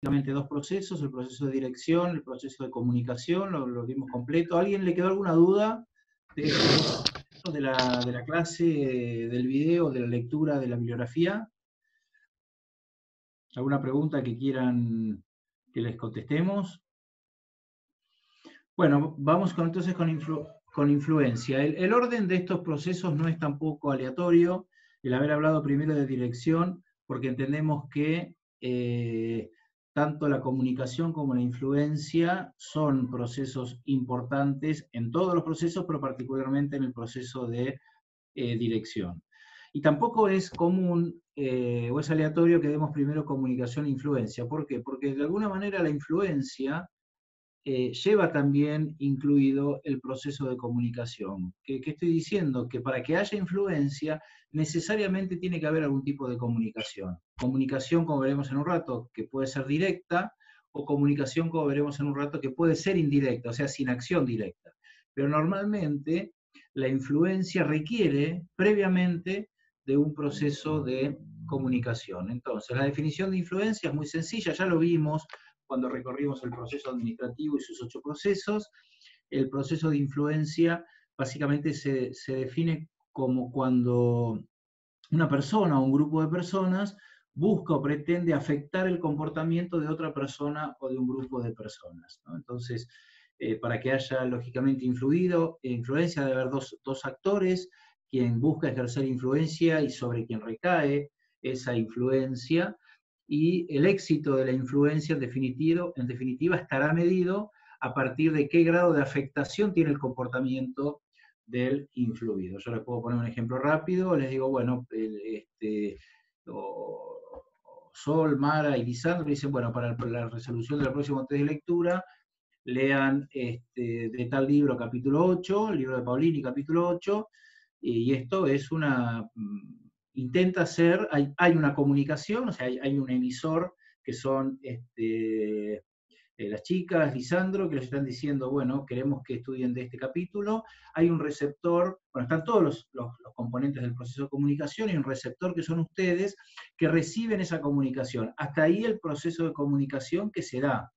básicamente dos procesos, el proceso de dirección, el proceso de comunicación, lo vimos completo. ¿A alguien le quedó alguna duda de estos procesos de la clase, del video, de la lectura, de la bibliografía? ¿Alguna pregunta que quieran que les contestemos? Bueno, vamos entonces con influencia. El orden de estos procesos no es tampoco aleatorio. El haber hablado primero de dirección, porque entendemos que tanto la comunicación como la influencia son procesos importantes en todos los procesos, pero particularmente en el proceso de dirección. Y tampoco es común o es aleatorio que demos primero comunicación e influencia. ¿Por qué? Porque de alguna manera la influencia lleva también incluido el proceso de comunicación. ¿Qué estoy diciendo? Que para que haya influencia necesariamente tiene que haber algún tipo de comunicación. Comunicación, como veremos en un rato, que puede ser directa, o comunicación, como veremos en un rato, que puede ser indirecta, o sea, sin acción directa. Pero normalmente la influencia requiere previamente de un proceso de comunicación. Entonces, la definición de influencia es muy sencilla, ya lo vimos cuando recorrimos el proceso administrativo y sus 8 procesos. El proceso de influencia básicamente se define como cuando una persona o un grupo de personas busca o pretende afectar el comportamiento de otra persona o de un grupo de personas, ¿no? Entonces, para que haya lógicamente influencia debe haber dos actores, quien busca ejercer influencia y sobre quien recae esa influencia, y el éxito de la influencia en definitiva estará medido a partir de qué grado de afectación tiene el comportamiento del influido. Yo les puedo poner un ejemplo rápido, les digo, bueno, Sol, Mara y Lisandro dicen, bueno, para la resolución del próximo test de lectura, lean de tal libro capítulo 8, el libro de Paulini capítulo 8, y esto es intenta ser, hay una comunicación, o sea, hay un emisor que son las chicas, Lisandro, que les están diciendo, bueno, queremos que estudien de este capítulo. Hay un receptor, bueno, están todos los componentes del proceso de comunicación, y un receptor que son ustedes, que reciben esa comunicación. Hasta ahí el proceso de comunicación que se da.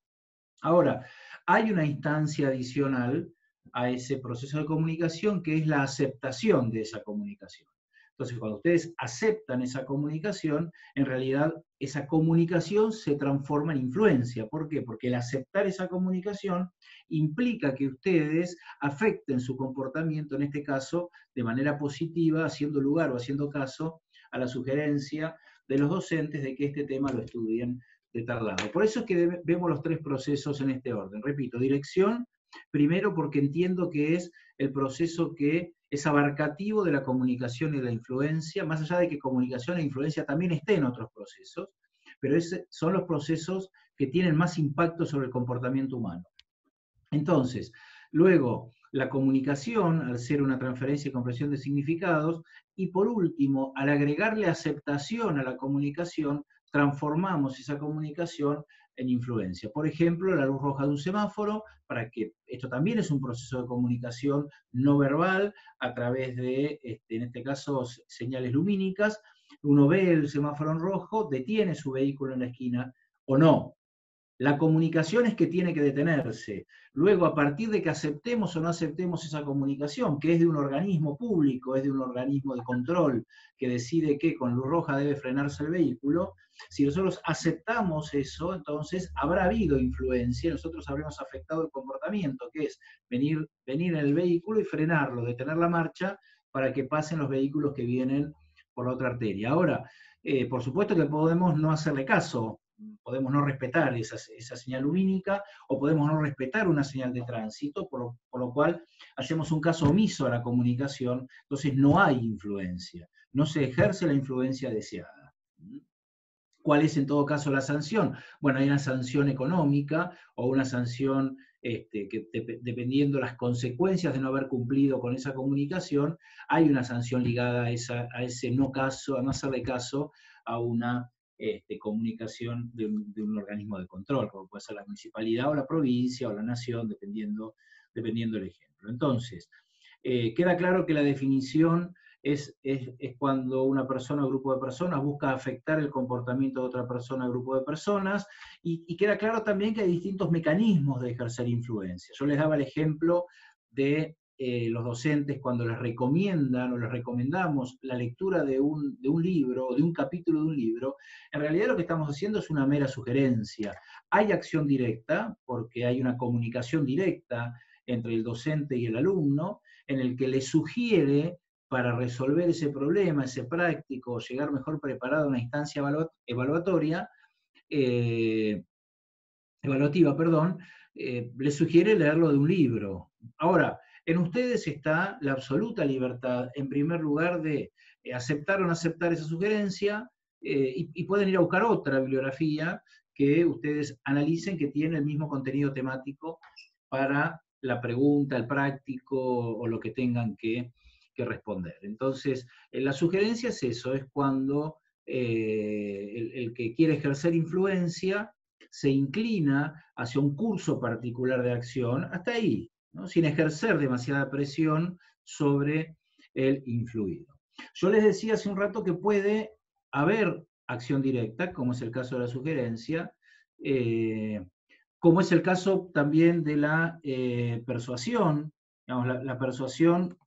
Ahora, hay una instancia adicional a ese proceso de comunicación, que es la aceptación de esa comunicación. Entonces, cuando ustedes aceptan esa comunicación, en realidad esa comunicación se transforma en influencia. ¿Por qué? Porque el aceptar esa comunicación implica que ustedes afecten su comportamiento, en este caso, de manera positiva, haciendo lugar o haciendo caso a la sugerencia de los docentes de que este tema lo estudien de tal lado. Por eso es que vemos los 3 procesos en este orden. Repito, dirección, primero porque entiendo que es el proceso que es abarcativo de la comunicación y de la influencia, más allá de que comunicación e influencia también esté en otros procesos, pero son los procesos que tienen más impacto sobre el comportamiento humano. Entonces, luego, la comunicación, al ser una transferencia y comprensión de significados, y por último, al agregarle aceptación a la comunicación, transformamos esa comunicación en influencia. Por ejemplo, la luz roja de un semáforo, para que esto también es un proceso de comunicación no verbal a través de, en este caso, señales lumínicas. Uno ve el semáforo en rojo, detiene su vehículo en la esquina o no. La comunicación es que tiene que detenerse. Luego, a partir de que aceptemos o no aceptemos esa comunicación, que es de un organismo público, es de un organismo de control que decide que con luz roja debe frenarse el vehículo, si nosotros aceptamos eso, entonces habrá habido influencia, nosotros habremos afectado el comportamiento, que es venir en el vehículo y frenarlo, detener la marcha para que pasen los vehículos que vienen por la otra arteria. Ahora, por supuesto que podemos no hacerle caso, podemos no respetar esa señal lumínica, o podemos no respetar una señal de tránsito, por lo cual hacemos un caso omiso a la comunicación, entonces no hay influencia, no se ejerce la influencia deseada. ¿Cuál es en todo caso la sanción? Bueno, hay una sanción económica o una sanción que dependiendo las consecuencias de no haber cumplido con esa comunicación, hay una sanción ligada a ese no hacerle caso a una comunicación de un organismo de control, como puede ser la municipalidad o la provincia o la nación, dependiendo del ejemplo. Entonces, queda claro que la definición es cuando una persona o grupo de personas busca afectar el comportamiento de otra persona o grupo de personas, y queda claro también que hay distintos mecanismos de ejercer influencia. Yo les daba el ejemplo de los docentes cuando les recomiendan o les recomendamos la lectura de un libro o de un capítulo de un libro, en realidad lo que estamos haciendo es una mera sugerencia. Hay acción directa, porque hay una comunicación directa entre el docente y el alumno, en el que le sugiere para resolver ese problema, ese práctico, llegar mejor preparado a una instancia evaluativa, le sugiere leerlo de un libro. Ahora, en ustedes está la absoluta libertad, en primer lugar, de aceptar o no aceptar esa sugerencia, y pueden ir a buscar otra bibliografía que ustedes analicen que tiene el mismo contenido temático para la pregunta, el práctico o lo que tengan que responder. Entonces, la sugerencia es eso, es cuando el que quiere ejercer influencia se inclina hacia un curso particular de acción, hasta ahí, ¿no? Sin ejercer demasiada presión sobre el influido. Yo les decía hace un rato que puede haber acción directa, como es el caso de la sugerencia, como es el caso también de la persuasión. Digamos, la persuasión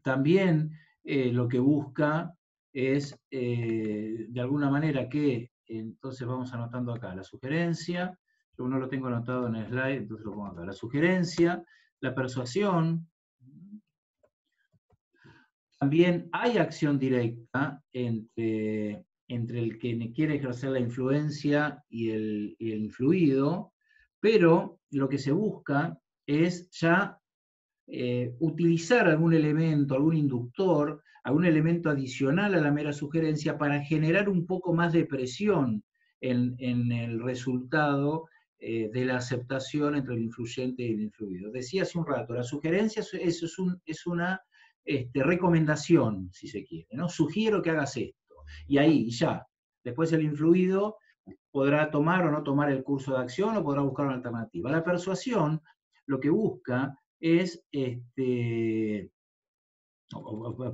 también lo que busca es, de alguna manera, que, entonces vamos anotando acá, la sugerencia, yo no lo tengo anotado en el slide, entonces lo pongo acá, la sugerencia, la persuasión. También hay acción directa entre el que quiere ejercer la influencia y el influido, pero lo que se busca es ya utilizar algún elemento, algún inductor, algún elemento adicional a la mera sugerencia para generar un poco más de presión en el resultado de la aceptación entre el influyente y el influido. Decía hace un rato, la sugerencia es una recomendación, si se quiere, ¿no? Sugiero que hagas esto, y ahí ya. Después el influido podrá tomar o no tomar el curso de acción o podrá buscar una alternativa. La persuasión lo que busca es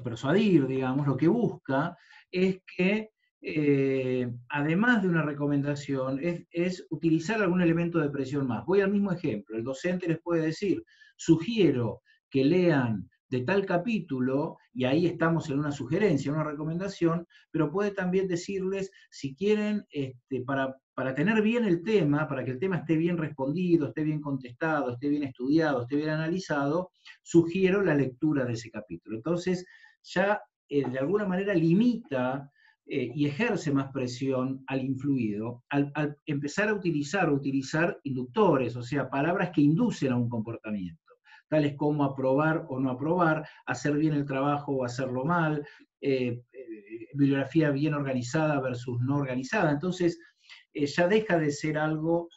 persuadir, digamos, lo que busca es que, además de una recomendación, es utilizar algún elemento de presión más. Voy al mismo ejemplo, el docente les puede decir, sugiero que lean de tal capítulo, y ahí estamos en una sugerencia, una recomendación, pero puede también decirles, si quieren, para tener bien el tema, para que el tema esté bien respondido, esté bien contestado, esté bien estudiado, esté bien analizado, sugiero la lectura de ese capítulo. Entonces, ya de alguna manera limita y ejerce más presión al influido al empezar a utilizar inductores, o sea, palabras que inducen a un comportamiento, tales como aprobar o no aprobar, hacer bien el trabajo o hacerlo mal, bibliografía bien organizada versus no organizada. Entonces, ya deja de ser algo,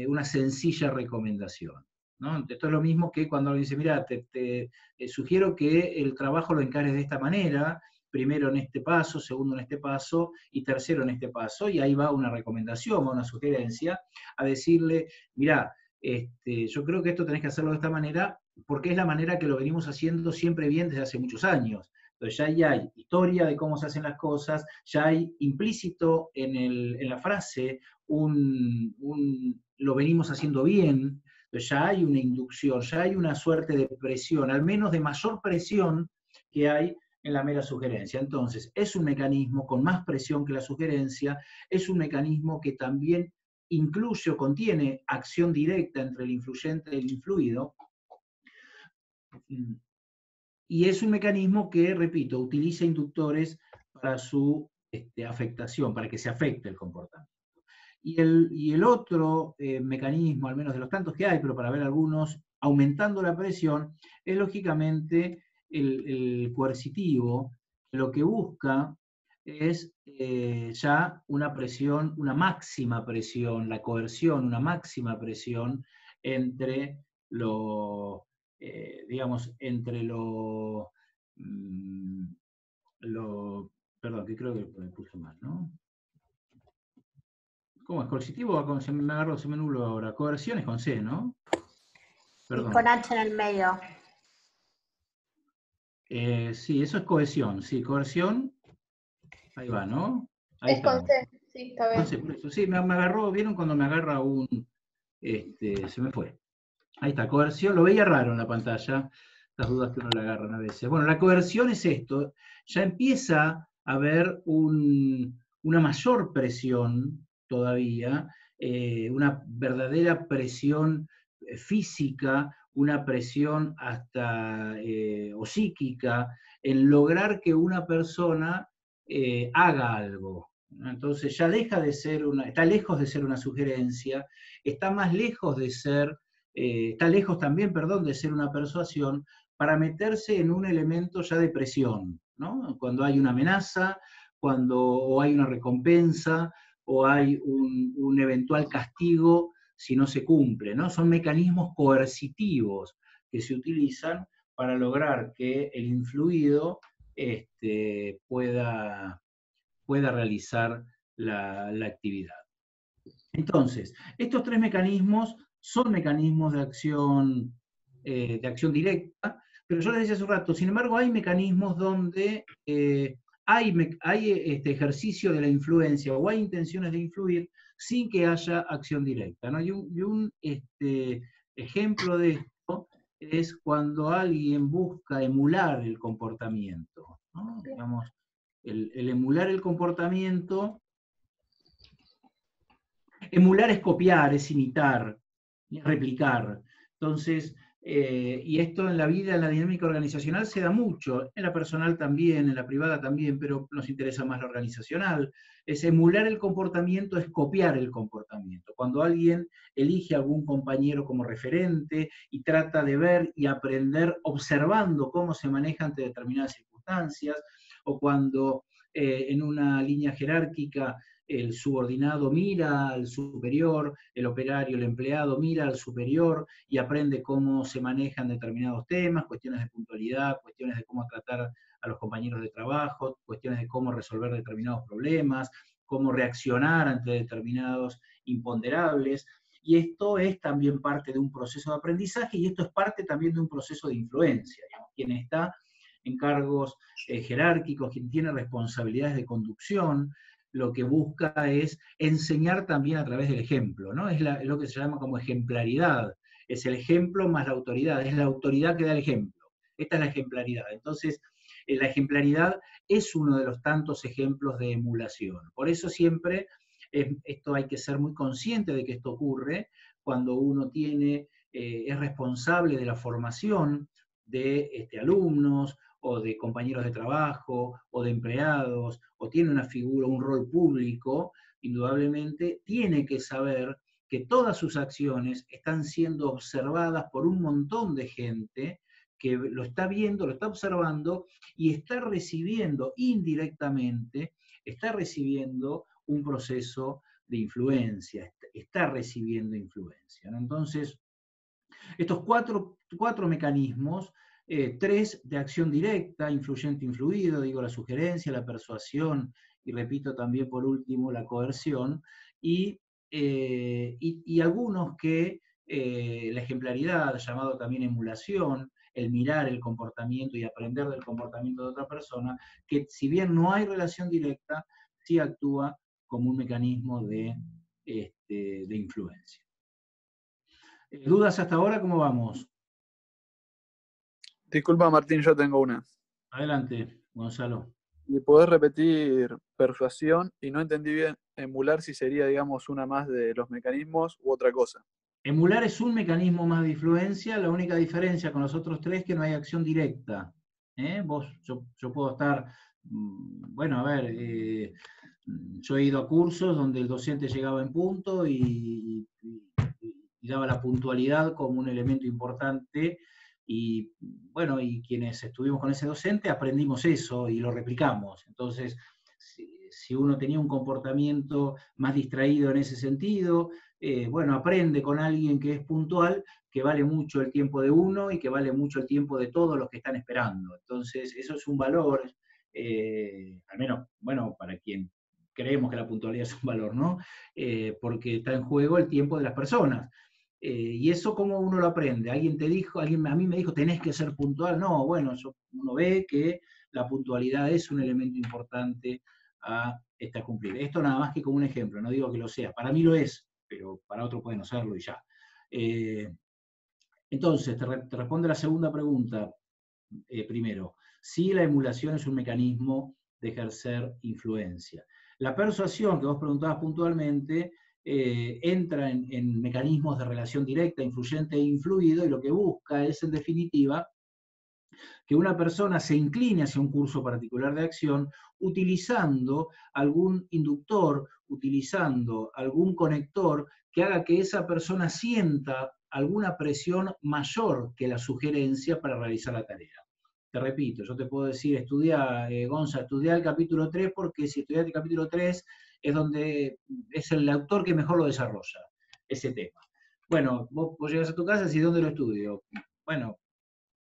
una sencilla recomendación, ¿no? Esto es lo mismo que cuando alguien dice, mira, te sugiero que el trabajo lo encares de esta manera, primero en este paso, segundo en este paso, y tercero en este paso, y ahí va una recomendación, va una sugerencia, a decirle, mira, yo creo que esto tenés que hacerlo de esta manera, porque es la manera que lo venimos haciendo siempre bien desde hace muchos años. Entonces ya hay historia de cómo se hacen las cosas, ya hay implícito en la frase lo venimos haciendo bien, ya hay una inducción, ya hay una suerte de presión, al menos de mayor presión que hay en la mera sugerencia. Entonces, es un mecanismo con más presión que la sugerencia, es un mecanismo que también incluye o contiene acción directa entre el influyente y el influido, y es un mecanismo que, repito, utiliza inductores para su afectación, para que se afecte el comportamiento. Y el otro mecanismo, al menos de los tantos que hay, pero para ver algunos, aumentando la presión, es lógicamente el coercitivo, que lo que busca es ya una presión, una máxima presión, la coerción, una máxima presión entre digamos, entre perdón, que creo que me puse mal, ¿no? ¿Cómo es? ¿Coercitivo? Se me agarró, se me nubló ahora. Coerción es con C, ¿no? Y Perdón. con H en el medio. Sí, eso es cohesión, sí, coerción, ahí va, ¿no? Ahí Es con estamos. C, sí, está bien. Entonces, por eso, sí, me agarró, ¿vieron cuando me agarra se me fue. Ahí está, coerción, lo veía raro en la pantalla, las dudas que uno le agarran a veces. Bueno, la coerción es esto, ya empieza a haber una mayor presión todavía, una verdadera presión física, una presión hasta o psíquica, en lograr que una persona haga algo. ¿No? Entonces ya deja de ser está lejos de ser una sugerencia, está más lejos de ser está lejos también, perdón, de ser una persuasión, para meterse en un elemento ya de presión, ¿no? Cuando hay una amenaza, cuando o hay una recompensa, o hay un eventual castigo si no se cumple, ¿no? Son mecanismos coercitivos que se utilizan para lograr que el influido pueda realizar la actividad. Entonces, estos tres mecanismos son mecanismos de acción directa, pero yo les decía hace un rato, sin embargo, hay mecanismos donde hay ejercicio de la influencia o hay intenciones de influir sin que haya acción directa, ¿no? Y un ejemplo de esto es cuando alguien busca emular el comportamiento, ¿no? Digamos, el emular el comportamiento. Emular es copiar, es imitar, es replicar. Entonces, y esto en la vida, en la dinámica organizacional se da mucho, en la personal también, en la privada también, pero nos interesa más la organizacional. Es emular el comportamiento, es copiar el comportamiento. Cuando alguien elige a algún compañero como referente y trata de ver y aprender observando cómo se maneja ante determinadas circunstancias, o cuando en una línea jerárquica el subordinado mira al superior, el operario, el empleado mira al superior y aprende cómo se manejan determinados temas, cuestiones de puntualidad, cuestiones de cómo tratar a los compañeros de trabajo, cuestiones de cómo resolver determinados problemas, cómo reaccionar ante determinados imponderables. Y esto es también parte de un proceso de aprendizaje y esto es parte también de un proceso de influencia. Digamos, quien está en cargos jerárquicos, quien tiene responsabilidades de conducción, lo que busca es enseñar también a través del ejemplo, ¿no? Es lo que se llama como ejemplaridad, es el ejemplo más la autoridad, es la autoridad que da el ejemplo. Esta es la ejemplaridad. Entonces, la ejemplaridad es uno de los tantos ejemplos de emulación. Por eso siempre esto hay que ser muy consciente de que esto ocurre cuando uno es responsable de la formación de alumnos o de compañeros de trabajo o de empleados o tiene una figura, un rol público, indudablemente tiene que saber que todas sus acciones están siendo observadas por un montón de gente que lo está viendo, lo está observando y está recibiendo indirectamente, está recibiendo un proceso de influencia, está recibiendo influencia, ¿no? Entonces, estos cuatro mecanismos, tres de acción directa, influyente, influido, digo, la sugerencia, la persuasión, y repito también por último la coerción, y algunos que la ejemplaridad, llamado también emulación, el mirar el comportamiento y aprender del comportamiento de otra persona, que si bien no hay relación directa, sí actúa como un mecanismo de influencia. ¿Dudas hasta ahora? ¿Cómo vamos? Disculpa, Martín, yo tengo una. Adelante, Gonzalo. ¿Y podés repetir persuasión? Y no entendí bien, emular si sería, digamos, una más de los mecanismos u otra cosa. Emular es un mecanismo más de influencia, la única diferencia con los otros tres es que no hay acción directa. Yo puedo estar, bueno, a ver, yo he ido a cursos donde el docente llegaba en punto y daba la puntualidad como un elemento importante y bueno, y quienes estuvimos con ese docente aprendimos eso y lo replicamos. Entonces, si uno tenía un comportamiento más distraído en ese sentido, bueno, aprende con alguien que es puntual, que vale mucho el tiempo de uno y que vale mucho el tiempo de todos los que están esperando. Entonces, eso es un valor, al menos, bueno, para quien creemos que la puntualidad es un valor, ¿no? Porque está en juego el tiempo de las personas. Y eso, ¿cómo uno lo aprende? Alguien te dijo, alguien a mí me dijo, tenés que ser puntual. No, bueno, uno ve que la puntualidad es un elemento importante a cumplir. Esto nada más que como un ejemplo, no digo que lo sea. Para mí lo es, pero para otro puede no serlo y ya. Entonces, te responde la segunda pregunta primero. Si la emulación es un mecanismo de ejercer influencia. La persuasión, que vos preguntabas puntualmente, entra en mecanismos de relación directa, influyente e influido, y lo que busca es, en definitiva, que una persona se incline hacia un curso particular de acción utilizando algún inductor, utilizando algún conector que haga que esa persona sienta alguna presión mayor que la sugerencia para realizar la tarea. Te repito, yo te puedo decir, estudia, Gonza, estudia el capítulo 3 porque si estudias el capítulo 3 es donde es el autor que mejor lo desarrolla, ese tema. Bueno, vos llegas a tu casa y decís, ¿dónde lo estudio? Bueno,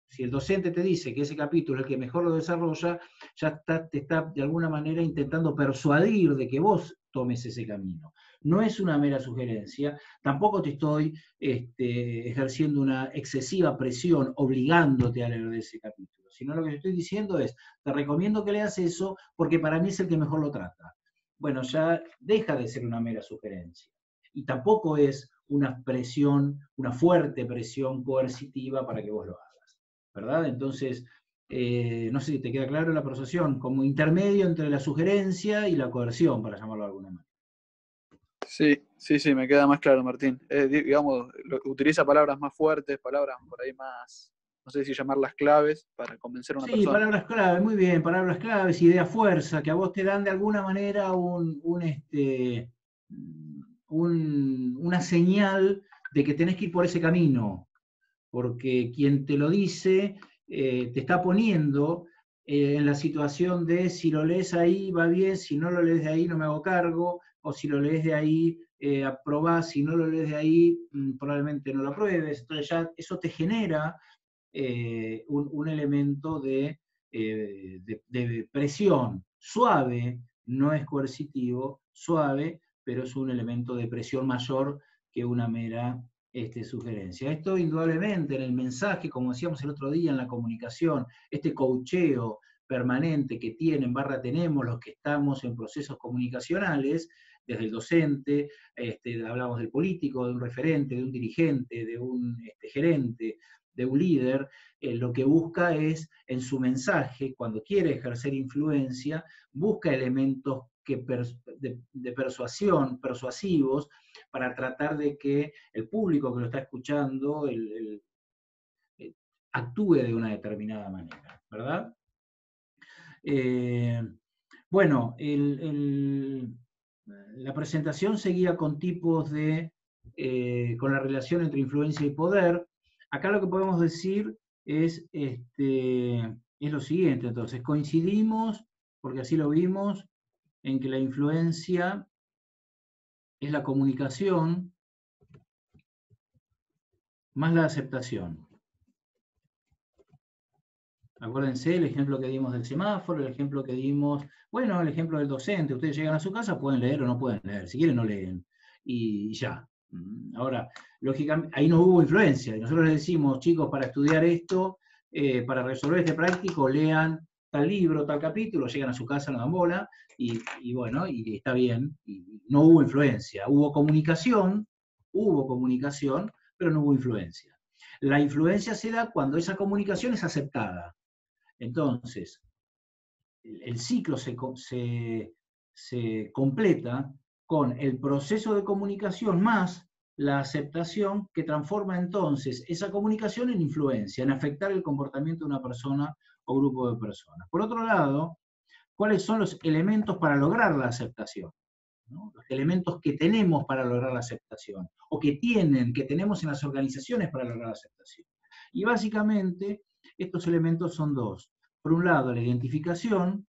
si el docente te dice que ese capítulo es el que mejor lo desarrolla, ya te está de alguna manera intentando persuadir de que vos tomes ese camino. No es una mera sugerencia, tampoco te estoy ejerciendo una excesiva presión obligándote a leer ese capítulo, sino lo que te estoy diciendo es, te recomiendo que leas eso porque para mí es el que mejor lo trata. Bueno, ya deja de ser una mera sugerencia. Y tampoco es una presión, una fuerte presión coercitiva para que vos lo hagas. ¿Verdad? Entonces, no sé si te queda claro la persuasión, como intermedio entre la sugerencia y la coerción, para llamarlo de alguna manera. Sí, me queda más claro, Martín. Digamos, utiliza palabras más fuertes, palabras por ahí más, no sé si llamarlas claves, para convencer a una Sí, persona. palabras claves, muy bien, palabras claves, idea fuerza, que a vos te dan de alguna manera una señal de que tenés que ir por ese camino, porque quien te lo dice te está poniendo en la situación de si lo lees ahí va bien, si no lo lees de ahí no me hago cargo, o si lo lees de ahí aprobás, si no lo lees de ahí probablemente no lo apruebes. Entonces ya eso te genera un elemento de presión suave, no es coercitivo, suave, pero es un elemento de presión mayor que una mera sugerencia. Esto indudablemente en el mensaje, como decíamos el otro día en la comunicación, este coacheo permanente que tenemos los que estamos en procesos comunicacionales, desde el docente, hablamos del político, de un referente, de un dirigente, de un gerente, de un líder, lo que busca es, en su mensaje, cuando quiere ejercer influencia, busca elementos de persuasión, persuasivos, para tratar de que el público que lo está escuchando actúe de una determinada manera, ¿verdad? Bueno, la presentación seguía con tipos con la relación entre influencia y poder. Acá lo que podemos decir es lo siguiente, entonces, coincidimos, porque así lo vimos, en que la influencia es la comunicación más la aceptación. Acuérdense el ejemplo que dimos del semáforo, el ejemplo que dimos, bueno, el ejemplo del docente. Ustedes llegan a su casa, pueden leer o no pueden leer. Si quieren, no leen. Y ya. Ahora, lógicamente, ahí no hubo influencia. Nosotros les decimos, chicos, para estudiar esto, para resolver este práctico, lean tal libro, tal capítulo, llegan a su casa, no dan bola, y bueno, y está bien. Y no hubo influencia. Hubo comunicación, pero no hubo influencia. La influencia se da cuando esa comunicación es aceptada. Entonces, el ciclo se completa con el proceso de comunicación más la aceptación que transforma entonces esa comunicación en influencia, en afectar el comportamiento de una persona o grupo de personas. Por otro lado, ¿cuáles son los elementos para lograr la aceptación? ¿No? Los elementos que tenemos para lograr la aceptación, o que tenemos en las organizaciones para lograr la aceptación. Y básicamente, estos elementos son dos. Por un lado, la identificación,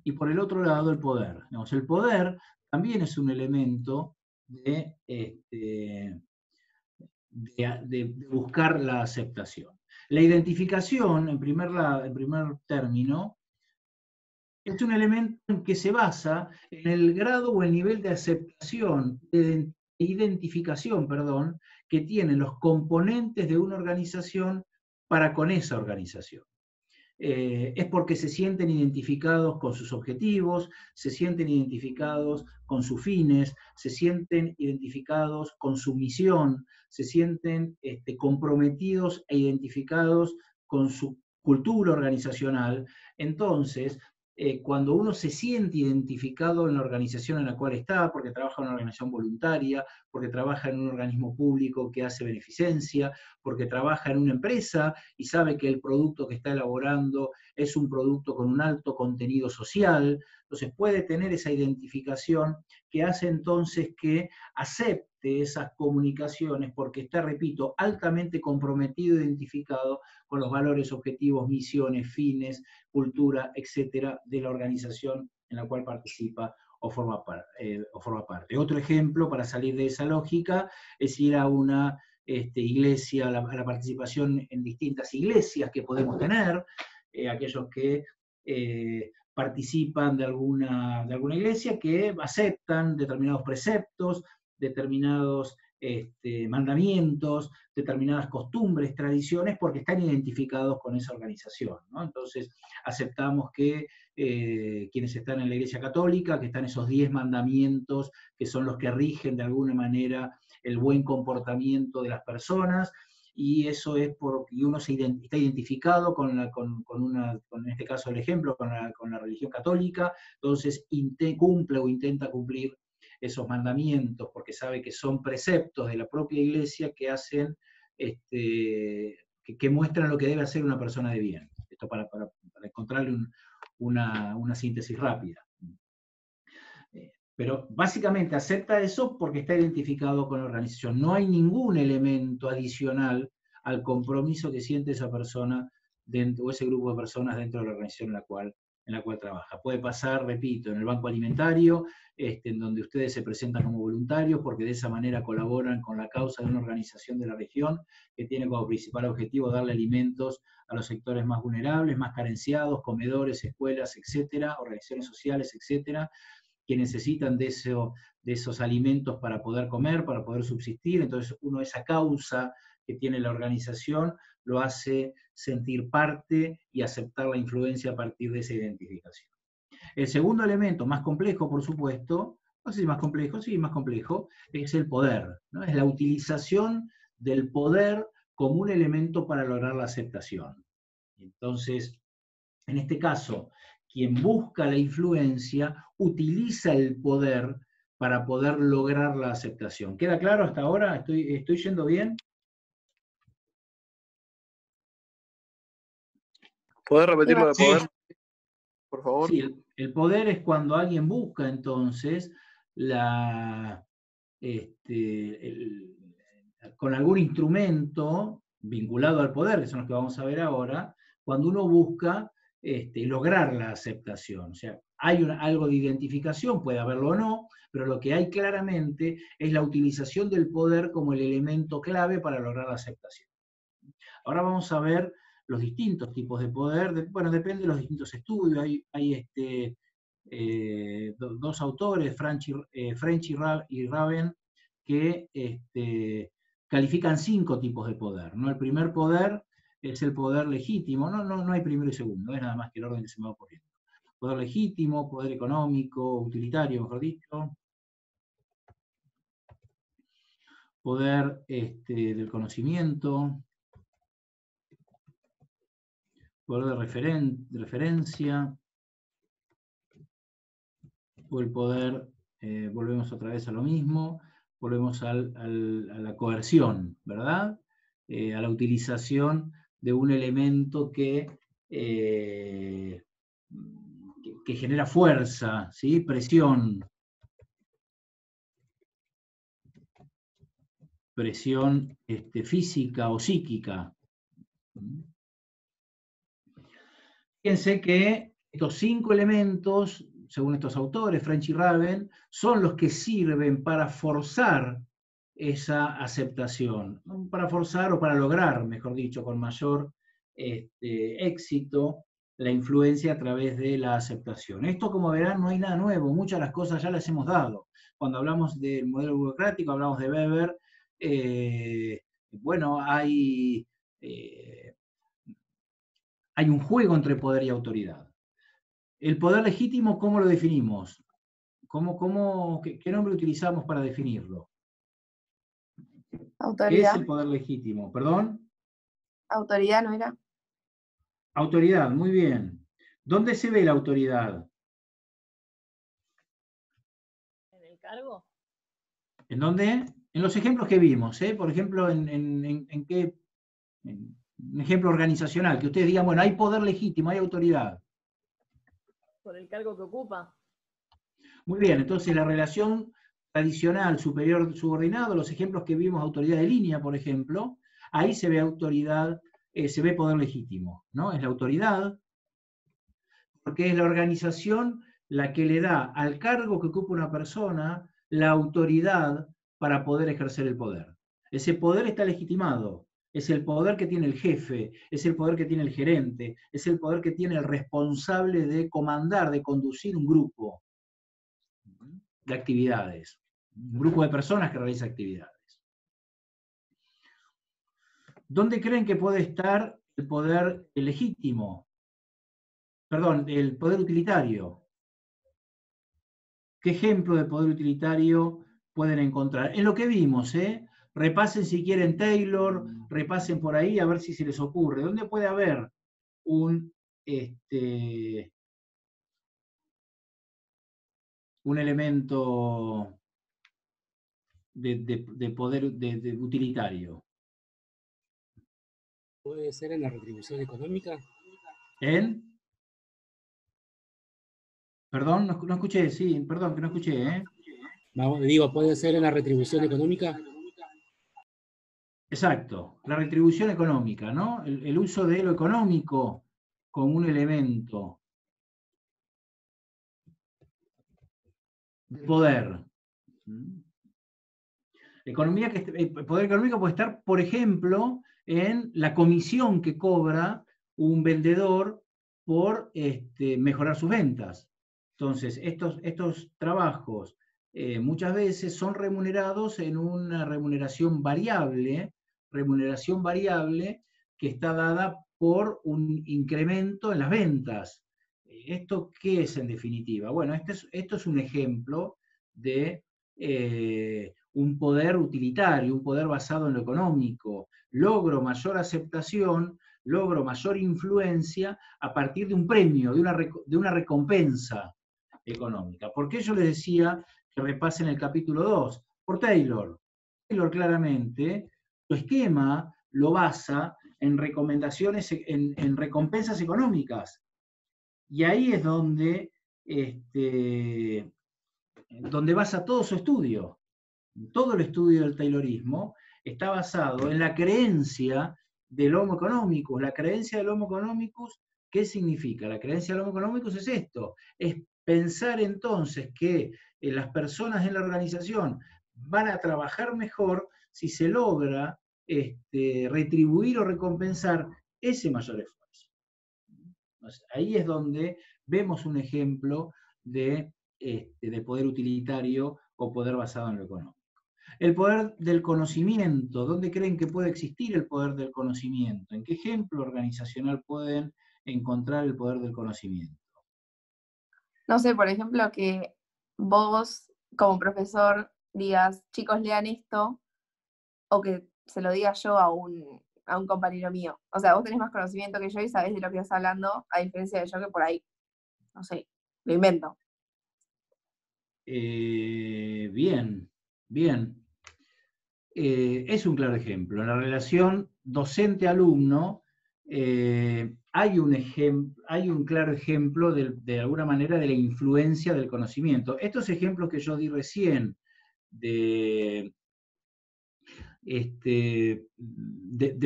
y por el otro lado, el poder. Digamos, el poder también es un elemento de buscar la aceptación. La identificación, en primer término, es un elemento que se basa en el grado o el nivel de aceptación, de identificación, perdón, que tienen los componentes de una organización para con esa organización. Es porque se sienten identificados con sus objetivos, se sienten identificados con sus fines, se sienten identificados con su misión, se sienten comprometidos e identificados con su cultura organizacional. Entonces, cuando uno se siente identificado en la organización en la cual está, porque trabaja en una organización voluntaria, porque trabaja en un organismo público que hace beneficencia, porque trabaja en una empresa y sabe que el producto que está elaborando es un producto con un alto contenido social, entonces puede tener esa identificación que hace entonces que acepte esas comunicaciones porque está, repito, altamente comprometido e identificado con los valores, objetivos, misiones, fines, cultura, etcétera, de la organización en la cual participa o forma parte. Otro ejemplo para salir de esa lógica es ir a una iglesia, a la participación en distintas iglesias que podemos tener, aquellos que participan de alguna iglesia, que aceptan determinados preceptos, determinados mandamientos, determinadas costumbres, tradiciones, porque están identificados con esa organización, ¿no? Entonces, aceptamos que quienes están en la Iglesia Católica, que están esos 10 mandamientos, que son los que rigen de alguna manera el buen comportamiento de las personas, y eso es porque uno está identificado con, en este caso el ejemplo, con la religión católica, entonces cumple o intenta cumplir esos mandamientos, porque sabe que son preceptos de la propia iglesia que hacen, que muestran lo que debe hacer una persona de bien. Esto para encontrarle una síntesis rápida. Pero básicamente acepta eso porque está identificado con la organización. No hay ningún elemento adicional al compromiso que siente esa persona o ese grupo de personas dentro de la organización en la cual trabaja. Puede pasar, repito, en el banco alimentario, en donde ustedes se presentan como voluntarios porque de esa manera colaboran con la causa de una organización de la región que tiene como principal objetivo darle alimentos a los sectores más vulnerables, más carenciados, comedores, escuelas, etcétera, organizaciones sociales, etcétera, que necesitan de esos alimentos para poder comer, para poder subsistir. Entonces uno esa causa que tiene la organización lo hace sentir parte y aceptar la influencia a partir de esa identificación. El segundo elemento, más complejo por supuesto, no sé si más complejo, sí, más complejo, es el poder, ¿no? Es la utilización del poder como un elemento para lograr la aceptación. Entonces, en este caso, quien busca la influencia utiliza el poder para poder lograr la aceptación. ¿Queda claro hasta ahora? ¿Estoy yendo bien? ¿Podés repetir lo de poder, por favor? Sí, el poder es cuando alguien busca entonces con algún instrumento vinculado al poder, que son los que vamos a ver ahora, cuando uno busca lograr la aceptación. O sea, hay algo de identificación, puede haberlo o no, pero lo que hay claramente es la utilización del poder como el elemento clave para lograr la aceptación. Ahora vamos a ver los distintos tipos de poder, bueno, depende de los distintos estudios, hay dos autores, French y Raven, que califican 5 tipos de poder, ¿no? El primer poder es el poder legítimo, no hay primero y segundo, es nada más que el orden que se me va ocurriendo. Poder legítimo, poder económico, utilitario, mejor dicho, poder del conocimiento, poder de referencia, o el poder, volvemos otra vez a lo mismo, volvemos a la coerción, ¿verdad? A la utilización de un elemento que genera fuerza, ¿sí? Presión física o psíquica. Fíjense que estos 5 elementos, según estos autores, French y Raven, son los que sirven para forzar esa aceptación, para forzar o para lograr, mejor dicho, con mayor éxito, la influencia a través de la aceptación. Esto, como verán, no hay nada nuevo, muchas de las cosas ya las hemos dado. cuando hablamos del modelo burocrático, hablamos de Weber, bueno, hay un juego entre poder y autoridad. El poder legítimo, ¿cómo lo definimos? ¿Qué nombre utilizamos para definirlo? Autoridad. ¿Qué es el poder legítimo? ¿Perdón? Autoridad, ¿no era? Autoridad, muy bien. ¿Dónde se ve la autoridad? ¿En el cargo? ¿En dónde? En los ejemplos que vimos, ¿eh? Por ejemplo, en un ejemplo organizacional, que ustedes digan, bueno, hay poder legítimo, hay autoridad. ¿Por el cargo que ocupa? Muy bien, entonces la relación tradicional superior-subordinado, los ejemplos que vimos, autoridad de línea, por ejemplo, ahí se ve autoridad, se ve poder legítimo, ¿no? Es la autoridad, porque es la organización la que le da al cargo que ocupa una persona la autoridad para poder ejercer el poder. Ese poder está legitimado, es el poder que tiene el jefe, es el poder que tiene el gerente, es el poder que tiene el responsable de comandar, de conducir un grupo de actividades, un grupo de personas que realiza actividades. ¿Dónde creen que puede estar el poder legítimo? Perdón, el poder utilitario. ¿Qué ejemplo de poder utilitario pueden encontrar? En lo que vimos, repasen si quieren Taylor, repasen por ahí a ver si se les ocurre. ¿Dónde puede haber un elemento de poder utilitario? ¿Puede ser en la retribución económica? ¿En? Perdón, no escuché, sí, perdón, que no escuché, Digo, ¿puede ser en la retribución económica? Exacto, la retribución económica, ¿no? El uso de lo económico como un elemento de poder. El poder económico puede estar, por ejemplo, en la comisión que cobra un vendedor por mejorar sus ventas. Entonces, estos trabajos muchas veces son remunerados en una remuneración variable que está dada por un incremento en las ventas. ¿Esto qué es en definitiva? Bueno, esto es un ejemplo de un poder utilitario, un poder basado en lo económico. Logro mayor aceptación, logro mayor influencia a partir de un premio, de una recompensa económica. ¿Por qué yo les decía que repasen el capítulo 2? Por Taylor. Taylor claramente, su esquema lo basa en recomendaciones, en recompensas económicas. Y ahí es donde basa todo su estudio. Todo el estudio del Taylorismo está basado en la creencia del Homo economicus. La creencia del Homo economicus, ¿qué significa? La creencia del Homo economicus es esto, es pensar entonces que las personas en la organización van a trabajar mejor si se logra retribuir o recompensar ese mayor esfuerzo. Entonces, ahí es donde vemos un ejemplo de poder utilitario o poder basado en lo económico. El poder del conocimiento, ¿dónde creen que puede existir el poder del conocimiento? ¿En qué ejemplo organizacional pueden encontrar el poder del conocimiento? No sé, por ejemplo, que vos como profesor digas, chicos, lean esto, o que se lo diga yo a un compañero mío. O sea, vos tenés más conocimiento que yo y sabés de lo que estás hablando, a diferencia de yo que por ahí, no sé, lo invento. Bien. Es un claro ejemplo. En la relación docente-alumno hay un claro ejemplo de alguna manera de la influencia del conocimiento. Estos ejemplos que yo di recién de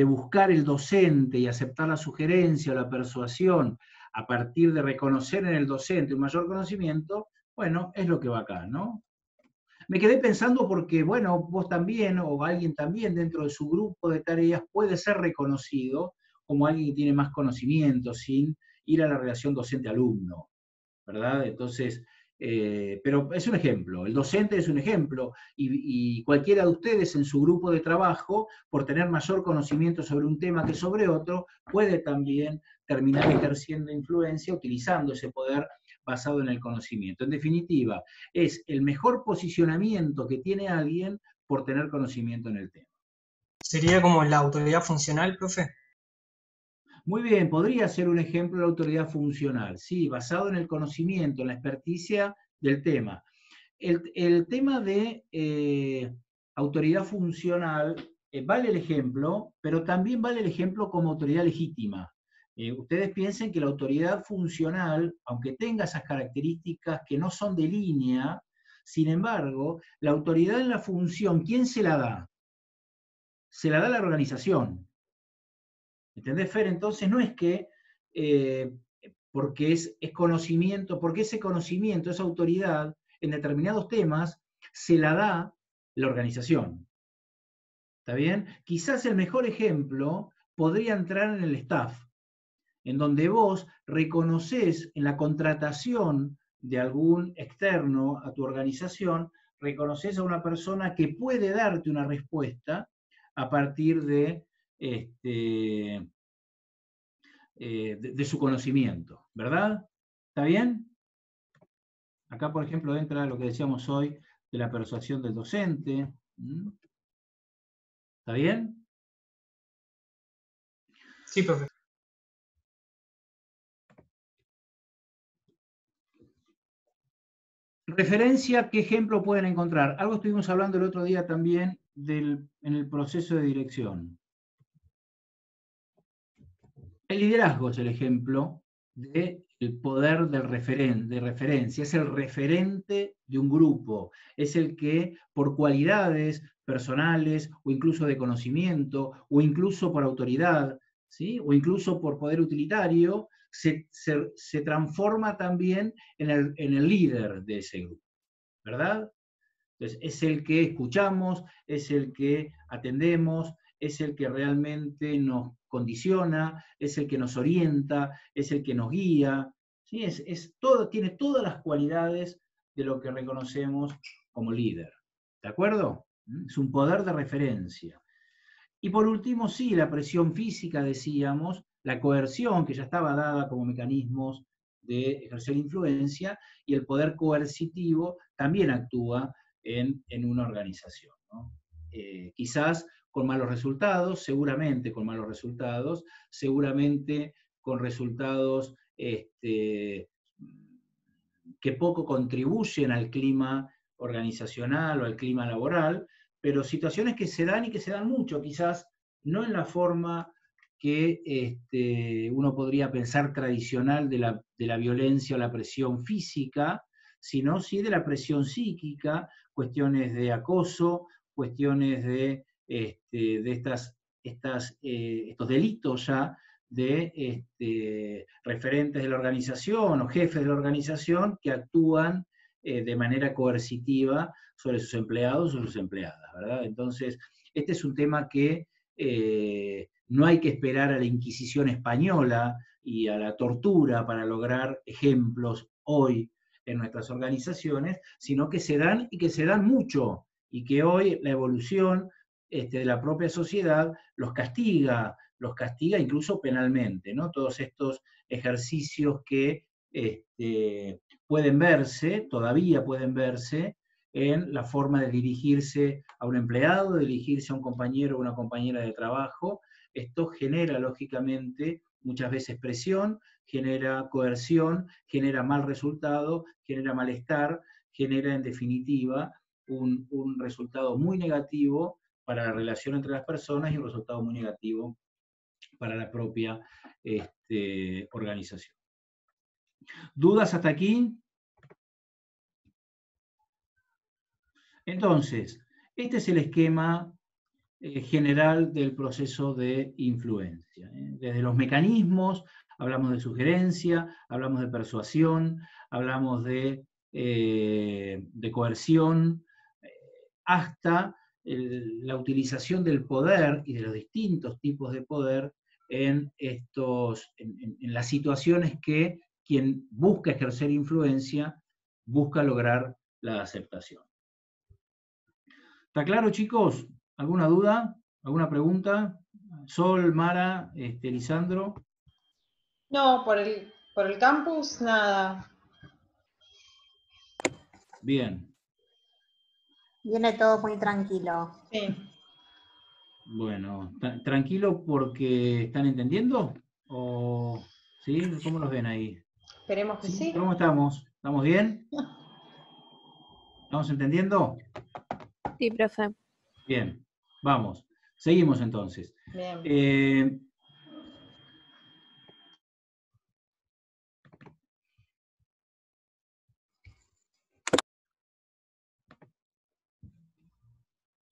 buscar el docente y aceptar la sugerencia o la persuasión a partir de reconocer en el docente un mayor conocimiento, bueno, es lo que va acá, ¿no? Me quedé pensando porque, bueno, vos también o alguien también dentro de su grupo de tareas puede ser reconocido como alguien que tiene más conocimiento sin ir a la relación docente-alumno, ¿verdad? Entonces, Pero es un ejemplo, el docente es un ejemplo, y cualquiera de ustedes en su grupo de trabajo, por tener mayor conocimiento sobre un tema que sobre otro, puede también terminar ejerciendo influencia utilizando ese poder basado en el conocimiento. En definitiva, es el mejor posicionamiento que tiene alguien por tener conocimiento en el tema. ¿Sería como la autoridad funcional, profe? Muy bien, podría ser un ejemplo de autoridad funcional, sí, basado en el conocimiento, en la experticia del tema. El tema de autoridad funcional, vale el ejemplo, pero también vale el ejemplo como autoridad legítima. Ustedes piensen que la autoridad funcional, aunque tenga esas características que no son de línea, sin embargo, la autoridad en la función, ¿quién se la da? Se la da la organización. ¿Entendés, Fer? Entonces no es que porque es conocimiento, porque ese conocimiento, esa autoridad, en determinados temas, se la da la organización. ¿Está bien? Quizás el mejor ejemplo podría entrar en el staff, en donde vos reconoces en la contratación de algún externo a tu organización, reconoces a una persona que puede darte una respuesta a partir de su conocimiento, ¿verdad? ¿Está bien? Acá, por ejemplo, entra lo que decíamos hoy de la persuasión del docente. ¿Está bien? Sí, profe. Referencia, ¿qué ejemplo pueden encontrar? Algo estuvimos hablando el otro día también en el proceso de dirección. El liderazgo es el ejemplo del poder de referencia, es el referente de un grupo, es el que por cualidades personales o incluso de conocimiento o incluso por autoridad, ¿sí? O incluso por poder utilitario, se transforma también en el líder de ese grupo, ¿verdad? Entonces, es el que escuchamos, es el que atendemos, es el que realmente nos condiciona, es el que nos orienta, es el que nos guía, ¿sí? Tiene todas las cualidades de lo que reconocemos como líder. ¿De acuerdo? Es un poder de referencia. Y por último, sí, la presión física, decíamos, la coerción, que ya estaba dada como mecanismos de ejercer influencia, y el poder coercitivo también actúa en una organización, ¿no? Quizás con malos resultados, seguramente con malos resultados, seguramente con resultados que poco contribuyen al clima organizacional o al clima laboral, pero situaciones que se dan y que se dan mucho, quizás no en la forma que uno podría pensar tradicional de la violencia o la presión física, sino sí de la presión psíquica, cuestiones de acoso, cuestiones de estos delitos ya de referentes de la organización o jefes de la organización que actúan de manera coercitiva sobre sus empleados o sus empleadas, ¿verdad? Entonces, este es un tema que no hay que esperar a la Inquisición española y a la tortura para lograr ejemplos hoy en nuestras organizaciones, sino que se dan y que se dan mucho, y que hoy la evolución de la propia sociedad los castiga incluso penalmente, ¿no? Todos estos ejercicios que pueden verse, todavía pueden verse, en la forma de dirigirse a un empleado, de dirigirse a un compañero o una compañera de trabajo. Esto genera, lógicamente, muchas veces presión, genera coerción, genera mal resultado, genera malestar, genera, en definitiva, un resultado muy negativo para la relación entre las personas y un resultado muy negativo para la propia organización. ¿Dudas hasta aquí? Entonces, este es el esquema general del proceso de influencia. Desde los mecanismos, hablamos de sugerencia, hablamos de persuasión, hablamos de coerción, hasta la utilización del poder y de los distintos tipos de poder en las situaciones que quien busca ejercer influencia busca lograr la aceptación. ¿Está claro, chicos? ¿Alguna duda? ¿Alguna pregunta? Sol, Mara, Lisandro. No, por el campus, nada. Bien. Viene todo muy tranquilo. Sí. Bueno, ¿tranquilo porque están entendiendo? ¿O sí? ¿Cómo los ven ahí? Esperemos que sí. ¿Cómo estamos? ¿Estamos bien? ¿Estamos entendiendo? Sí, profe. Bien, vamos. Seguimos entonces. Bien.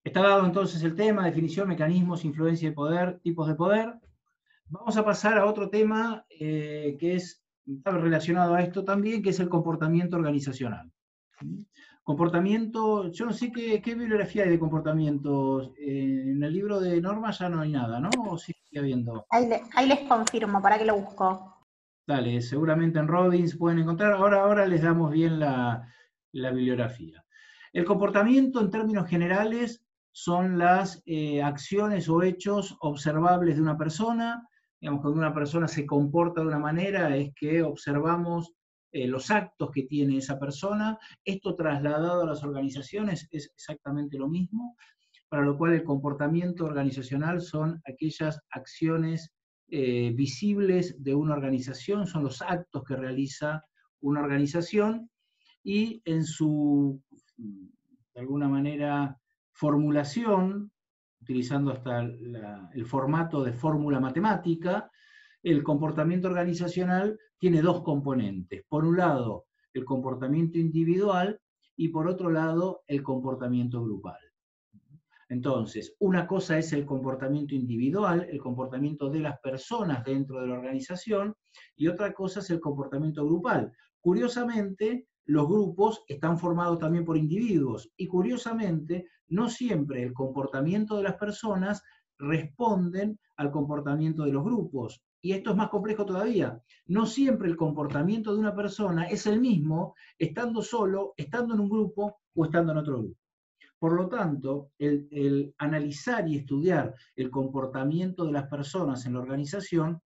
Está dado entonces el tema, definición, mecanismos, influencia y poder, tipos de poder. Vamos a pasar a otro tema que está relacionado a esto también, que es el comportamiento organizacional. Comportamiento, yo no sé qué bibliografía hay de comportamientos. En el libro de normas ya no hay nada, ¿no? ¿O sí sigue habiendo? Ahí les confirmo, ¿para qué lo busco? Dale, seguramente en Robbins pueden encontrar. Ahora les damos bien la bibliografía. El comportamiento, en términos generales, son las acciones o hechos observables de una persona. Digamos, cuando una persona se comporta de una manera, es que observamos los actos que tiene esa persona. Esto trasladado a las organizaciones es exactamente lo mismo, para lo cual el comportamiento organizacional son aquellas acciones visibles de una organización, son los actos que realiza una organización, y en su, de alguna manera, formulación, utilizando hasta el formato de fórmula matemática, el comportamiento organizacional tiene dos componentes. Por un lado, el comportamiento individual, y por otro lado, el comportamiento grupal. Entonces, una cosa es el comportamiento individual, el comportamiento de las personas dentro de la organización, y otra cosa es el comportamiento grupal. Curiosamente, los grupos están formados también por individuos, y curiosamente, no siempre el comportamiento de las personas responden al comportamiento de los grupos. Y esto es más complejo todavía. No siempre el comportamiento de una persona es el mismo estando solo, estando en un grupo o estando en otro grupo. Por lo tanto, el analizar y estudiar el comportamiento de las personas en la organización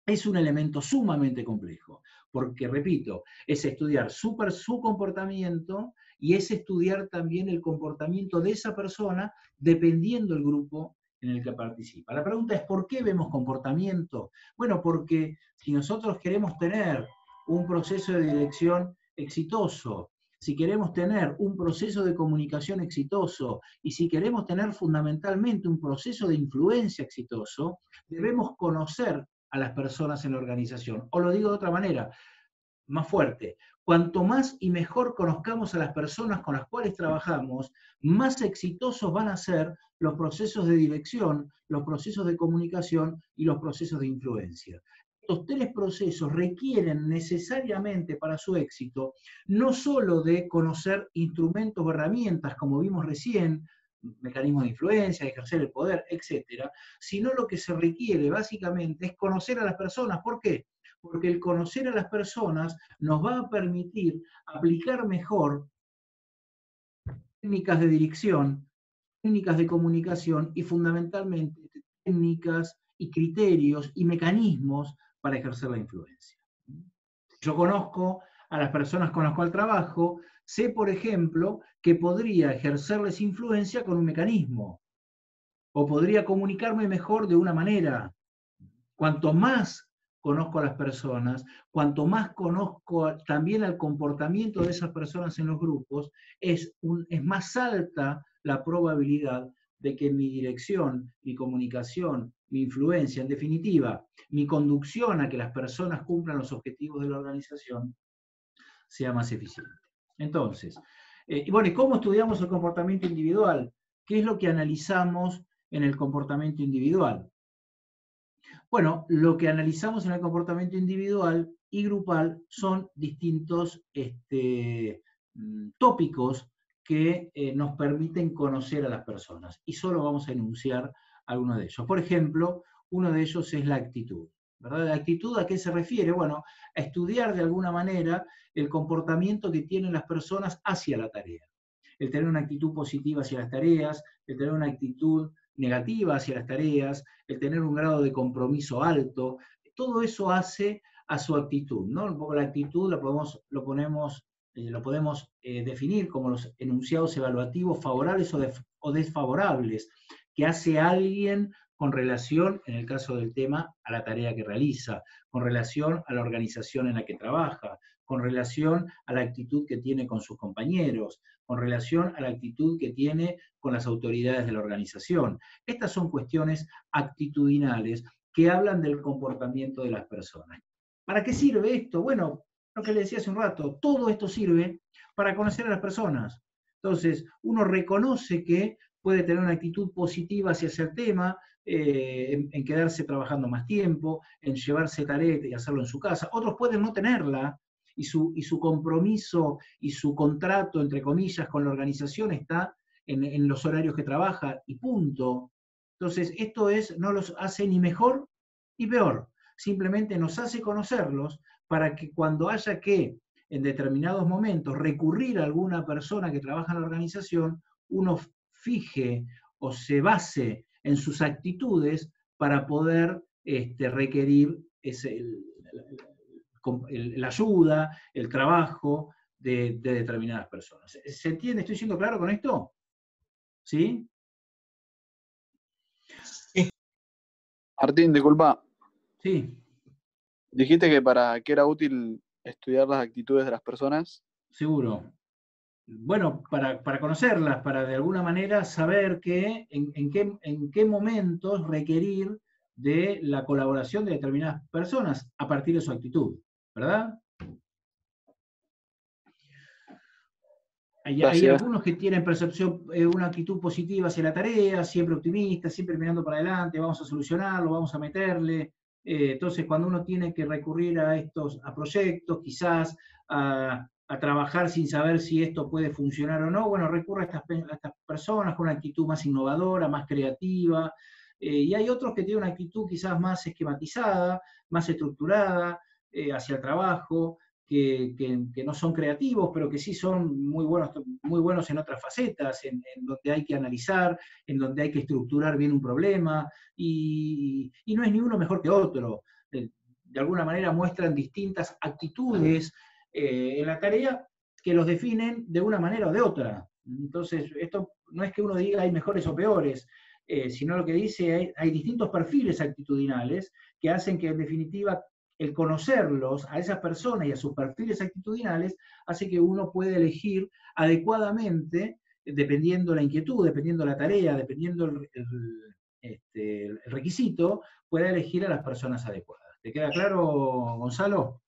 es un elemento sumamente complejo, porque, repito, es estudiar su comportamiento y es estudiar también el comportamiento de esa persona dependiendo del grupo en el que participa. La pregunta es, ¿por qué vemos comportamiento? Bueno, porque si nosotros queremos tener un proceso de dirección exitoso, si queremos tener un proceso de comunicación exitoso y si queremos tener fundamentalmente un proceso de influencia exitoso, debemos conocer a las personas en la organización. O lo digo de otra manera, más fuerte, cuanto más y mejor conozcamos a las personas con las cuales trabajamos, más exitosos van a ser los procesos de dirección, los procesos de comunicación y los procesos de influencia. Estos tres procesos requieren necesariamente para su éxito no solo de conocer instrumentos o herramientas, como vimos recién, mecanismos de influencia, de ejercer el poder, etcétera, sino lo que se requiere básicamente es conocer a las personas. ¿Por qué? Porque el conocer a las personas nos va a permitir aplicar mejor técnicas de dirección, técnicas de comunicación y fundamentalmente técnicas y criterios y mecanismos para ejercer la influencia. Yo conozco a las personas con las cuales trabajo, sé, por ejemplo, que podría ejercerles influencia con un mecanismo, o podría comunicarme mejor de una manera. Cuanto más conozco a las personas, cuanto más conozco también al comportamiento de esas personas en los grupos, es más alta la probabilidad de que mi dirección, mi comunicación, mi influencia, en definitiva, mi conducción a que las personas cumplan los objetivos de la organización, sea más eficiente. Entonces, y bueno, ¿y cómo estudiamos el comportamiento individual? ¿Qué es lo que analizamos en el comportamiento individual? Bueno, lo que analizamos en el comportamiento individual y grupal son distintos tópicos que nos permiten conocer a las personas, y solo vamos a enunciar algunos de ellos. Por ejemplo, uno de ellos es la actitud. ¿verdad? La actitud, ¿a qué se refiere? Bueno, a estudiar de alguna manera el comportamiento que tienen las personas hacia la tarea. El tener una actitud positiva hacia las tareas, el tener una actitud negativa hacia las tareas, el tener un grado de compromiso alto, todo eso hace a su actitud, ¿no? Un poco la actitud lo podemos definir como los enunciados evaluativos favorables o desfavorables que hace alguien con relación, en el caso del tema, a la tarea que realiza, con relación a la organización en la que trabaja, con relación a la actitud que tiene con sus compañeros, con relación a la actitud que tiene con las autoridades de la organización. Estas son cuestiones actitudinales que hablan del comportamiento de las personas. ¿Para qué sirve esto? Bueno, lo que le decía hace un rato, todo esto sirve para conocer a las personas. Entonces, uno reconoce que puede tener una actitud positiva hacia ese tema, en quedarse trabajando más tiempo, en llevarse tarea y hacerlo en su casa. Otros pueden no tenerla, y su compromiso y su contrato, entre comillas, con la organización está en los horarios que trabaja, y punto. Entonces, esto no los hace ni mejor ni peor, simplemente nos hace conocerlos para que cuando haya que, en determinados momentos, recurrir a alguna persona que trabaja en la organización, uno fije o se base en sus actitudes para poder requerir la ayuda, el trabajo de determinadas personas. ¿Se entiende? ¿Estoy siendo claro con esto? ¿Sí? Martín, disculpa. Sí. Dijiste que para qué era útil estudiar las actitudes de las personas. Seguro. Bueno, para conocerlas, para de alguna manera saber en qué momentos requerir de la colaboración de determinadas personas a partir de su actitud, ¿verdad? Hay algunos que tienen percepción, una actitud positiva hacia la tarea, siempre optimistas, siempre mirando para adelante, vamos a solucionarlo, vamos a meterle. Entonces, cuando uno tiene que recurrir a proyectos, quizás a trabajar sin saber si esto puede funcionar o no, bueno, recurre a estas personas con una actitud más innovadora, más creativa, y hay otros que tienen una actitud quizás más esquematizada, más estructurada hacia el trabajo, que no son creativos, pero que sí son muy buenos en otras facetas, en donde hay que analizar, en donde hay que estructurar bien un problema, y no es ni uno mejor que otro. De alguna manera muestran distintas actitudes en la tarea que los definen de una manera o de otra. Entonces, esto no es que uno diga hay mejores o peores, sino lo que dice hay distintos perfiles actitudinales que hacen que, en definitiva, el conocerlos a esas personas y a sus perfiles actitudinales hace que uno pueda elegir adecuadamente, dependiendo la inquietud, dependiendo la tarea, dependiendo el requisito, pueda elegir a las personas adecuadas. ¿Te queda claro, Gonzalo?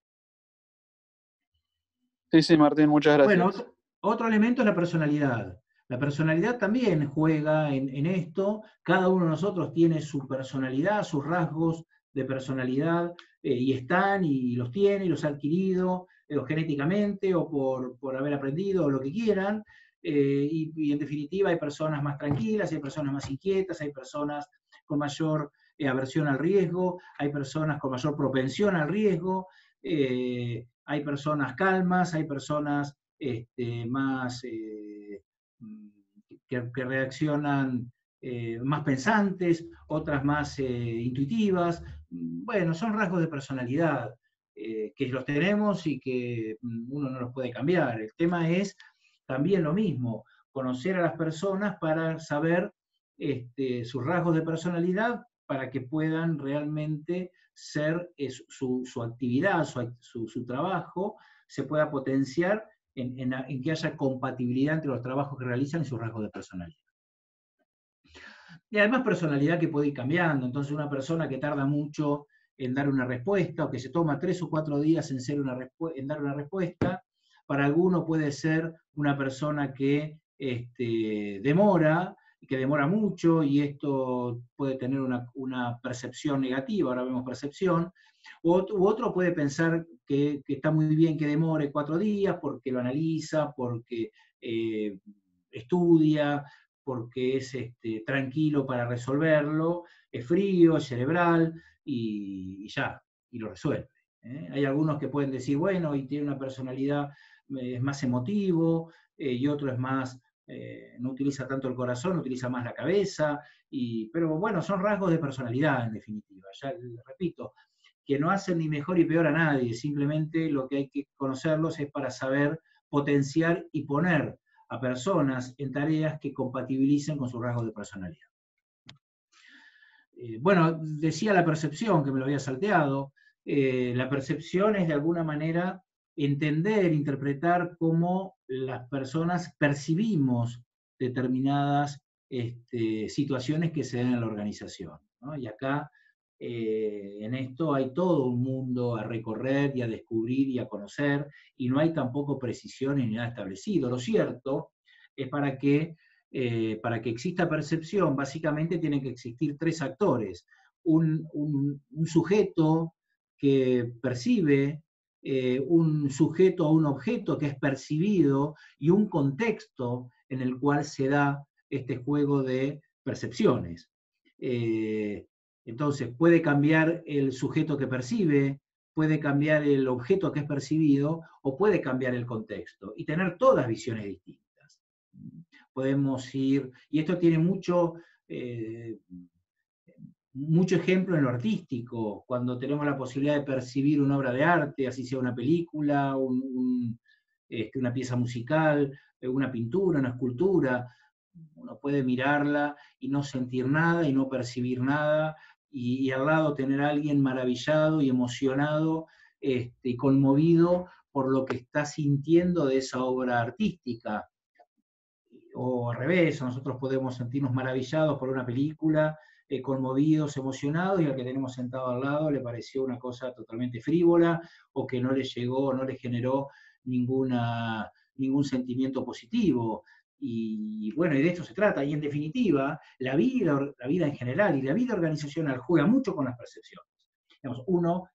Sí, Martín, muchas gracias. Bueno, otro elemento es la personalidad. La personalidad también juega en esto. Cada uno de nosotros tiene su personalidad, sus rasgos de personalidad, y están, y los tiene, y los ha adquirido, o genéticamente, o por haber aprendido, o lo que quieran. Y en definitiva hay personas más tranquilas, hay personas más inquietas, hay personas con mayor aversión al riesgo, hay personas con mayor propensión al riesgo, hay personas calmas, hay personas más que reaccionan más pensantes, otras más intuitivas. Bueno, son rasgos de personalidad que los tenemos y que uno no los puede cambiar. El tema es también lo mismo, conocer a las personas para saber sus rasgos de personalidad, para que puedan realmente ser su actividad, su trabajo, se pueda potenciar en que haya compatibilidad entre los trabajos que realizan y sus rasgos de personalidad. Y además personalidad que puede ir cambiando. Entonces, una persona que tarda mucho en dar una respuesta, o que se toma 3 o 4 días en dar una respuesta, para alguno puede ser una persona que demora, y que demora mucho, y esto puede tener una percepción negativa, ahora vemos percepción, u otro puede pensar que está muy bien que demore 4 días, porque lo analiza, porque estudia, porque es tranquilo para resolverlo, es frío, es cerebral, y ya, y lo resuelve. Hay algunos que pueden decir, bueno, y tiene una personalidad, es más emotivo, y otro es más, no utiliza tanto el corazón, utiliza más la cabeza, pero bueno, son rasgos de personalidad en definitiva. Ya repito, que no hacen ni mejor ni peor a nadie, simplemente lo que hay que conocerlos es para saber potenciar y poner a personas en tareas que compatibilicen con sus rasgos de personalidad. Bueno, decía la percepción, que me lo había salteado. La percepción es de alguna manera entender, interpretar cómo las personas percibimos determinadas situaciones que se dan en la organización, ¿no? Y acá, en esto hay todo un mundo a recorrer y a descubrir y a conocer, y no hay tampoco precisiones ni nada establecido. Lo cierto es para que exista percepción, básicamente tienen que existir tres actores. Un sujeto que percibe, un sujeto o un objeto que es percibido, y un contexto en el cual se da este juego de percepciones. Entonces, puede cambiar el sujeto que percibe, puede cambiar el objeto que es percibido, o puede cambiar el contexto, y tener todas visiones distintas. Podemos ir, y esto tiene mucho ejemplo en lo artístico, cuando tenemos la posibilidad de percibir una obra de arte, así sea una película, una pieza musical, una pintura, una escultura. Uno puede mirarla y no sentir nada y no percibir nada, y al lado tener a alguien maravillado y emocionado y conmovido por lo que está sintiendo de esa obra artística. O al revés, nosotros podemos sentirnos maravillados por una película, conmovidos, emocionados, y al que tenemos sentado al lado le pareció una cosa totalmente frívola, o que no le llegó, no le generó ningún sentimiento positivo. Y bueno, y de esto se trata. Y en definitiva, la vida en general y la vida organizacional juega mucho con las percepciones. Digamos, uno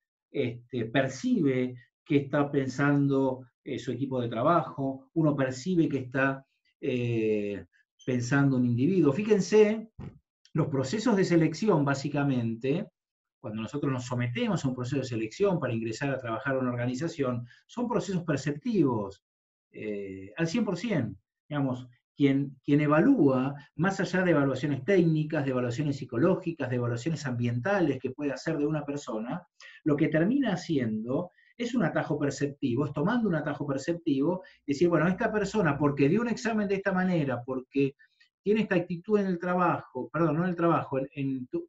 percibe que está pensando su equipo de trabajo, uno percibe que está pensando un individuo. Fíjense, los procesos de selección, básicamente, cuando nosotros nos sometemos a un proceso de selección para ingresar a trabajar en una organización, son procesos perceptivos, al 100%. Digamos, quien evalúa, más allá de evaluaciones técnicas, de evaluaciones psicológicas, de evaluaciones ambientales que puede hacer de una persona, lo que termina haciendo es un atajo perceptivo, es tomando un atajo perceptivo, decir, bueno, esta persona, porque dio un examen de esta manera, porque tiene esta actitud en el trabajo, perdón, no en el trabajo,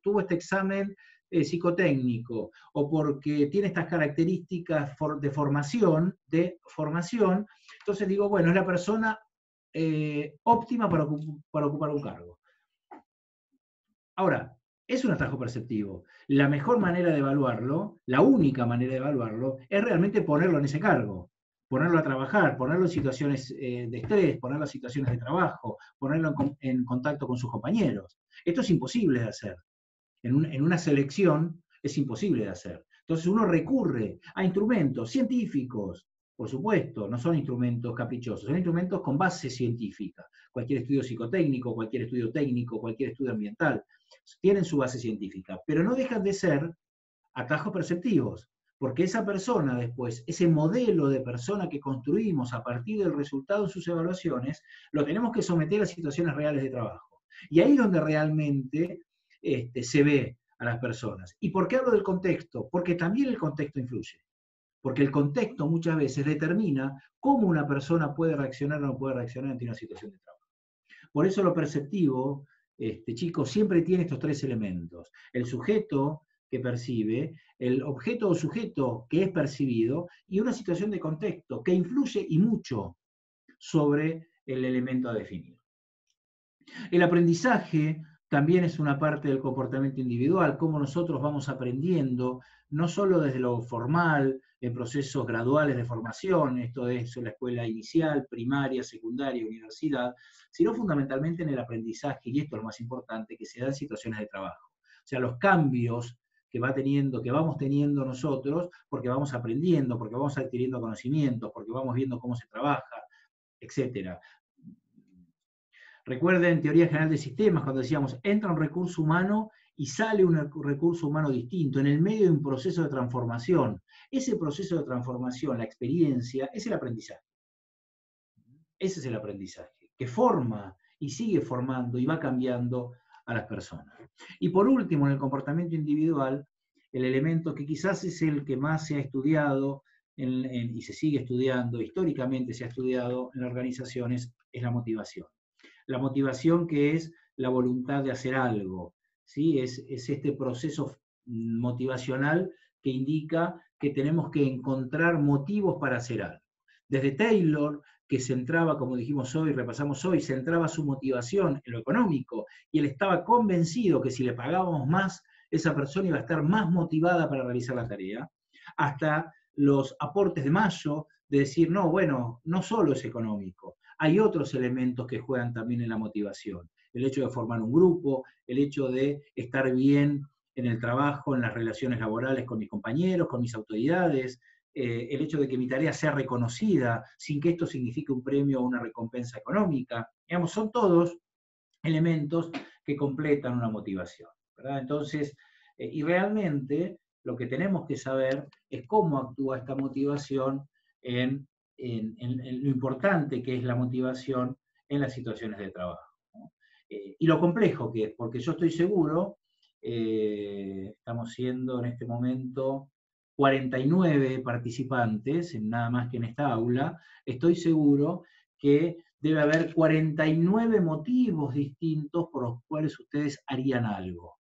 tuvo este examen psicotécnico, o porque tiene estas características de formación, entonces digo, bueno, es la persona óptima para ocupar un cargo. Ahora, es un atajo perceptivo. La mejor manera de evaluarlo, la única manera de evaluarlo, es realmente ponerlo en ese cargo, ponerlo a trabajar, ponerlo en situaciones de estrés, ponerlo en situaciones de trabajo, ponerlo en contacto con sus compañeros. Esto es imposible de hacer. En una selección es imposible de hacer. Entonces uno recurre a instrumentos científicos, por supuesto, no son instrumentos caprichosos, son instrumentos con base científica. Cualquier estudio psicotécnico, cualquier estudio técnico, cualquier estudio ambiental, tienen su base científica, pero no dejan de ser atajos perceptivos, porque esa persona después, ese modelo de persona que construimos a partir del resultado de sus evaluaciones, lo tenemos que someter a situaciones reales de trabajo. Y ahí es donde realmente se ve a las personas. ¿Y por qué hablo del contexto? Porque también el contexto influye. Porque el contexto muchas veces determina cómo una persona puede reaccionar o no puede reaccionar ante una situación de trabajo. Por eso lo perceptivo, chicos, siempre tiene estos tres elementos. El sujeto que percibe, el objeto o sujeto que es percibido, y una situación de contexto que influye y mucho sobre el elemento a definir. El aprendizaje también es una parte del comportamiento individual, cómo nosotros vamos aprendiendo, no solo desde lo formal, en procesos graduales de formación, esto es la escuela inicial, primaria, secundaria, universidad, sino fundamentalmente en el aprendizaje, y esto es lo más importante, que se da en situaciones de trabajo. O sea, los cambios que vamos teniendo nosotros, porque vamos aprendiendo, porque vamos adquiriendo conocimientos, porque vamos viendo cómo se trabaja, etc. Recuerden teoría general de sistemas, cuando decíamos, entra un recurso humano y sale un recurso humano distinto, en el medio de un proceso de transformación. Ese proceso de transformación, la experiencia, es el aprendizaje. Ese es el aprendizaje, que forma y sigue formando y va cambiando a las personas. Y por último, en el comportamiento individual, el elemento que quizás es el que más se ha estudiado y se sigue estudiando, históricamente se ha estudiado en las organizaciones, es la motivación. La motivación que es la voluntad de hacer algo, ¿sí? Es este proceso motivacional que indica que tenemos que encontrar motivos para hacer algo. Desde Taylor, que centraba, como dijimos hoy, repasamos hoy, centraba su motivación en lo económico, y él estaba convencido que si le pagábamos más, esa persona iba a estar más motivada para realizar la tarea, hasta los aportes de Mayo, de decir, no, bueno, no solo es económico, hay otros elementos que juegan también en la motivación. El hecho de formar un grupo, el hecho de estar bien en el trabajo, en las relaciones laborales con mis compañeros, con mis autoridades, el hecho de que mi tarea sea reconocida, sin que esto signifique un premio o una recompensa económica. Digamos, son todos elementos que completan una motivación, ¿verdad? Entonces, y realmente lo que tenemos que saber es cómo actúa esta motivación en lo importante que es la motivación en las situaciones de trabajo, ¿no? Y lo complejo que es, porque yo estoy seguro, estamos siendo en este momento 49 participantes, nada más que en esta aula, estoy seguro que debe haber 49 motivos distintos por los cuales ustedes harían algo,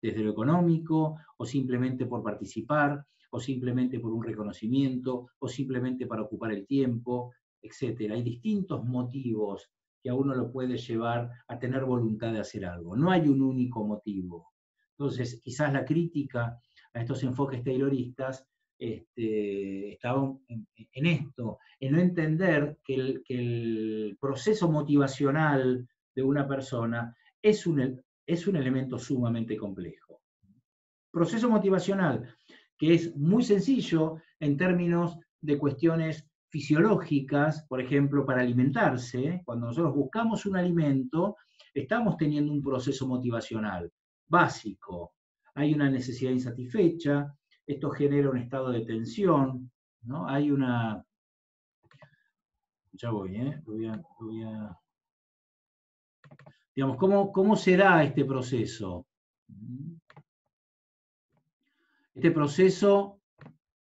desde lo económico, o simplemente por participar, o simplemente por un reconocimiento, o simplemente para ocupar el tiempo, etc. Hay distintos motivos que a uno lo puede llevar a tener voluntad de hacer algo. No hay un único motivo. Entonces, quizás la crítica a estos enfoques tayloristas estaba en esto, en no entender que el proceso motivacional de una persona es un elemento sumamente complejo. Proceso motivacional que es muy sencillo en términos de cuestiones fisiológicas, por ejemplo, para alimentarse. Cuando nosotros buscamos un alimento, estamos teniendo un proceso motivacional básico. Hay una necesidad insatisfecha, esto genera un estado de tensión, ¿no? Hay una... Ya voy, digamos, ¿cómo se da este proceso? Este proceso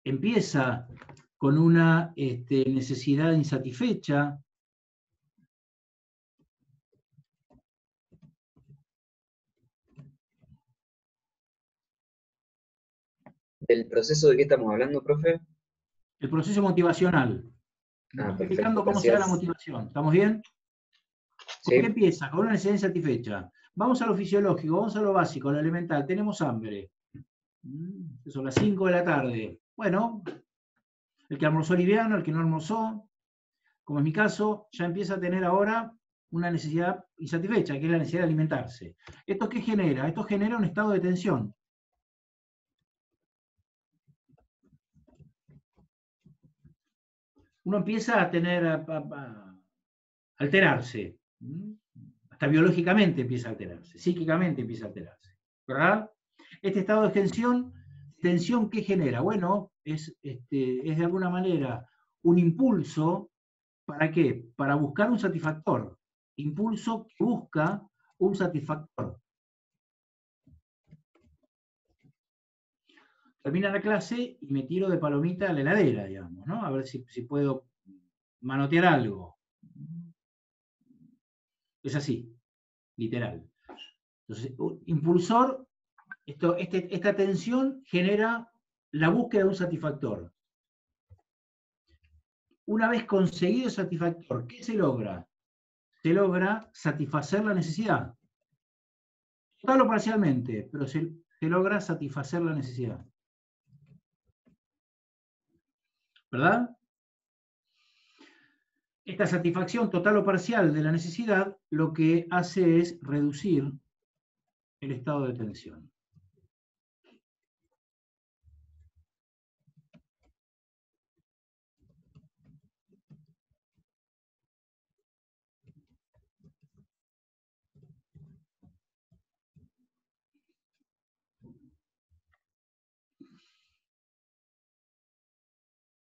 empieza con una necesidad insatisfecha. ¿Del proceso de qué estamos hablando, profe? El proceso motivacional. Explicando cómo se da la motivación. ¿Estamos bien? ¿Con qué empieza? Con una necesidad insatisfecha. Vamos a lo fisiológico, vamos a lo básico, a lo elemental. Tenemos hambre. Son las 5 de la tarde. Bueno, el que almorzó liviano, el que no almorzó, como es mi caso, ya empieza a tener ahora una necesidad insatisfecha, que es la necesidad de alimentarse. ¿Esto qué genera? Esto genera un estado de tensión. Uno empieza a tener, a alterarse. Hasta biológicamente empieza a alterarse, psíquicamente empieza a alterarse. ¿Verdad? Este estado de tensión ¿qué genera? Bueno, es de alguna manera un impulso. ¿Para qué? Para buscar un satisfactor. Impulso que busca un satisfactor. Termina la clase y me tiro de palomita a la heladera, digamos, ¿no? A ver si puedo manotear algo. Es así, literal. Entonces, impulsor, esta tensión genera la búsqueda de un satisfactor. Una vez conseguido el satisfactor, ¿qué se logra? Se logra satisfacer la necesidad. Total o parcialmente, pero se logra satisfacer la necesidad. ¿Verdad? Esta satisfacción total o parcial de la necesidad lo que hace es reducir el estado de tensión.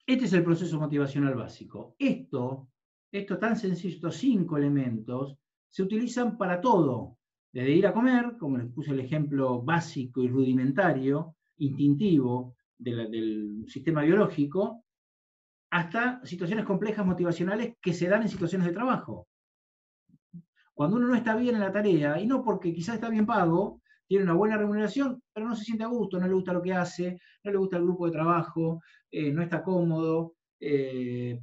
Este es el proceso motivacional básico. Esto tan sencillo, estos 5 elementos, se utilizan para todo. Desde ir a comer, como les puse el ejemplo básico y rudimentario, instintivo del sistema biológico, hasta situaciones complejas motivacionales que se dan en situaciones de trabajo. Cuando uno no está bien en la tarea, y no porque quizás está bien pago, tiene una buena remuneración, pero no se siente a gusto, no le gusta lo que hace, no le gusta el grupo de trabajo, no está cómodo, y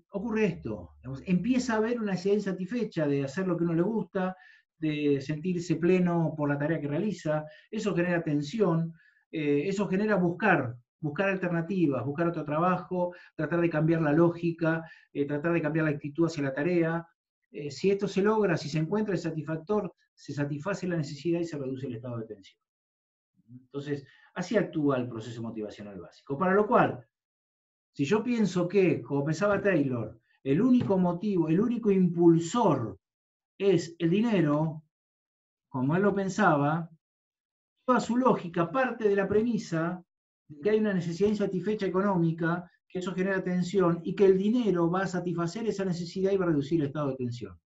ocurre esto. Digamos, empieza a haber una necesidad insatisfecha de hacer lo que uno le gusta, de sentirse pleno por la tarea que realiza, eso genera tensión, eso genera buscar alternativas, buscar otro trabajo, tratar de cambiar la lógica, tratar de cambiar la actitud hacia la tarea. Si esto se logra, si se encuentra el satisfactor, se satisface la necesidad y se reduce el estado de tensión. Entonces, así actúa el proceso motivacional básico. Para lo cual, si yo pienso que, como pensaba Taylor, el único motivo, el único impulsor es el dinero, como él lo pensaba, toda su lógica parte de la premisa de que hay una necesidad insatisfecha económica, que eso genera tensión, y que el dinero va a satisfacer esa necesidad y va a reducir el estado de tensión.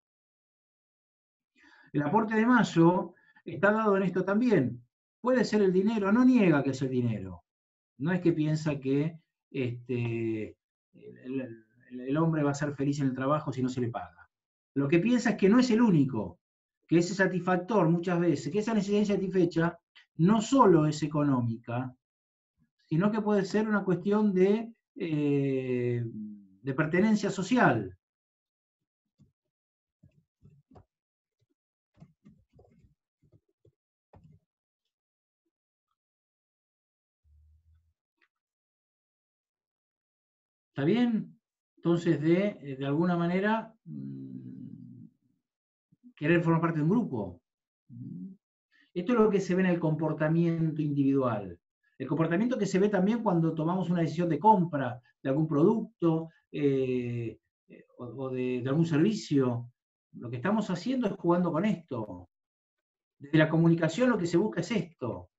El aporte de Mayo está dado en esto también. Puede ser el dinero, no niega que es el dinero. No es que piensa que el hombre va a ser feliz en el trabajo si no se le paga. Lo que piensa es que no es el único, que ese satisfactor muchas veces, que esa necesidad insatisfecha no solo es económica, sino que puede ser una cuestión de pertenencia social. ¿Está bien? Entonces, de alguna manera, querer formar parte de un grupo. Esto es lo que se ve en el comportamiento individual. El comportamiento que se ve también cuando tomamos una decisión de compra de algún producto o de algún servicio. Lo que estamos haciendo es jugando con esto. Desde la comunicación lo que se busca es esto.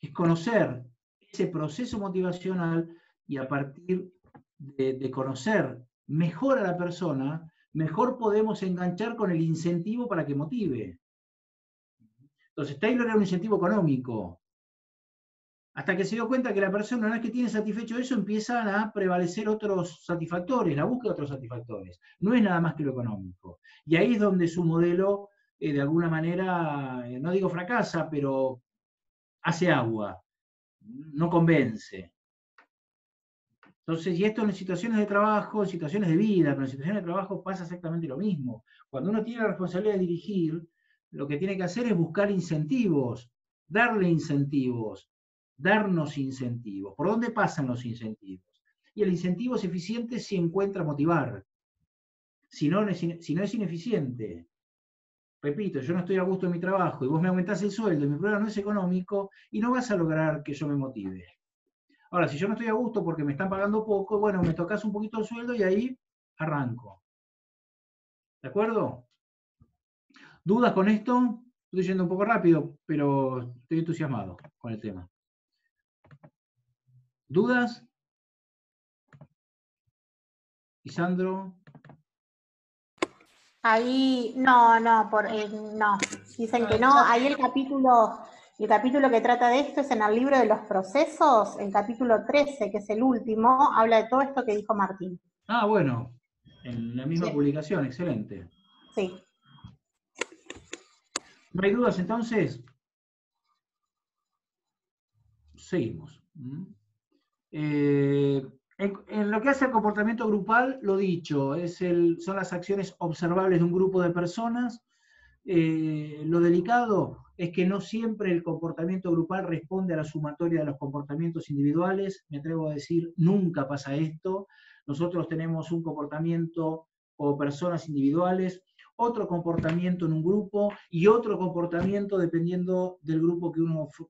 Es conocer ese proceso motivacional y a partir de conocer mejor a la persona, mejor podemos enganchar con el incentivo para que motive. Entonces, Taylor era un incentivo económico. Hasta que se dio cuenta que la persona, una vez que tiene satisfecho eso, empiezan a prevalecer otros satisfactores, la búsqueda de otros satisfactores. No es nada más que lo económico. Y ahí es donde su modelo, de alguna manera, no digo fracasa, pero hace agua, no convence. Entonces, y esto en situaciones de trabajo, en situaciones de vida, pero en situaciones de trabajo pasa exactamente lo mismo. Cuando uno tiene la responsabilidad de dirigir, lo que tiene que hacer es buscar incentivos, darle incentivos, darnos incentivos. ¿Por dónde pasan los incentivos? Y el incentivo es eficiente si encuentra motivar. Si no es ineficiente. Repito, yo no estoy a gusto en mi trabajo y vos me aumentás el sueldo y mi problema no es económico y no vas a lograr que yo me motive. Ahora, si yo no estoy a gusto porque me están pagando poco, bueno, me tocas un poquito el sueldo y ahí arranco. ¿De acuerdo? ¿Dudas con esto? Estoy yendo un poco rápido, pero estoy entusiasmado con el tema. ¿Dudas? ¿Isandro? Ahí, no, no, dicen que no. Ahí el capítulo que trata de esto es en el libro de los procesos, el capítulo 13, que es el último, habla de todo esto que dijo Martín. Ah, bueno, en la misma publicación, excelente. Sí. ¿No hay dudas entonces? Seguimos. En lo que hace al comportamiento grupal, lo dicho, son las acciones observables de un grupo de personas. Lo delicado es que no siempre el comportamiento grupal responde a la sumatoria de los comportamientos individuales. Me atrevo a decir, nunca pasa esto. Nosotros tenemos un comportamiento como personas individuales, otro comportamiento en un grupo y otro comportamiento dependiendo del grupo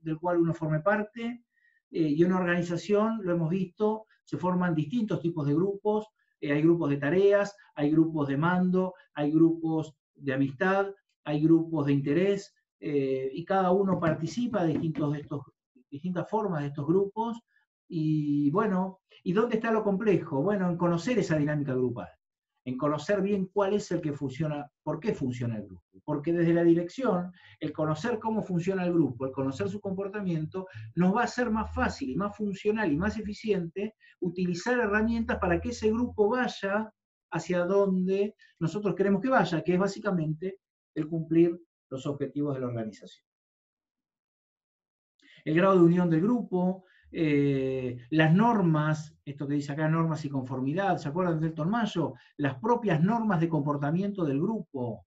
del cual uno forme parte. Y una organización, lo hemos visto, se forman distintos tipos de grupos. Hay grupos de tareas, hay grupos de mando, hay grupos de amistad, hay grupos de interés, y cada uno participa de distintas formas de estos grupos, Y bueno, ¿y dónde está lo complejo? Bueno, en conocer esa dinámica grupal, en conocer bien cuál es el que funciona, por qué funciona el grupo. Porque desde la dirección, el conocer cómo funciona el grupo, el conocer su comportamiento, nos va a hacer más fácil y más funcional y más eficiente utilizar herramientas para que ese grupo vaya hacia donde nosotros queremos que vaya, que es básicamente el cumplir los objetivos de la organización. El grado de unión del grupo, las normas, esto que dice acá, normas y conformidad, ¿se acuerdan del Tormayo? Las propias normas de comportamiento del grupo,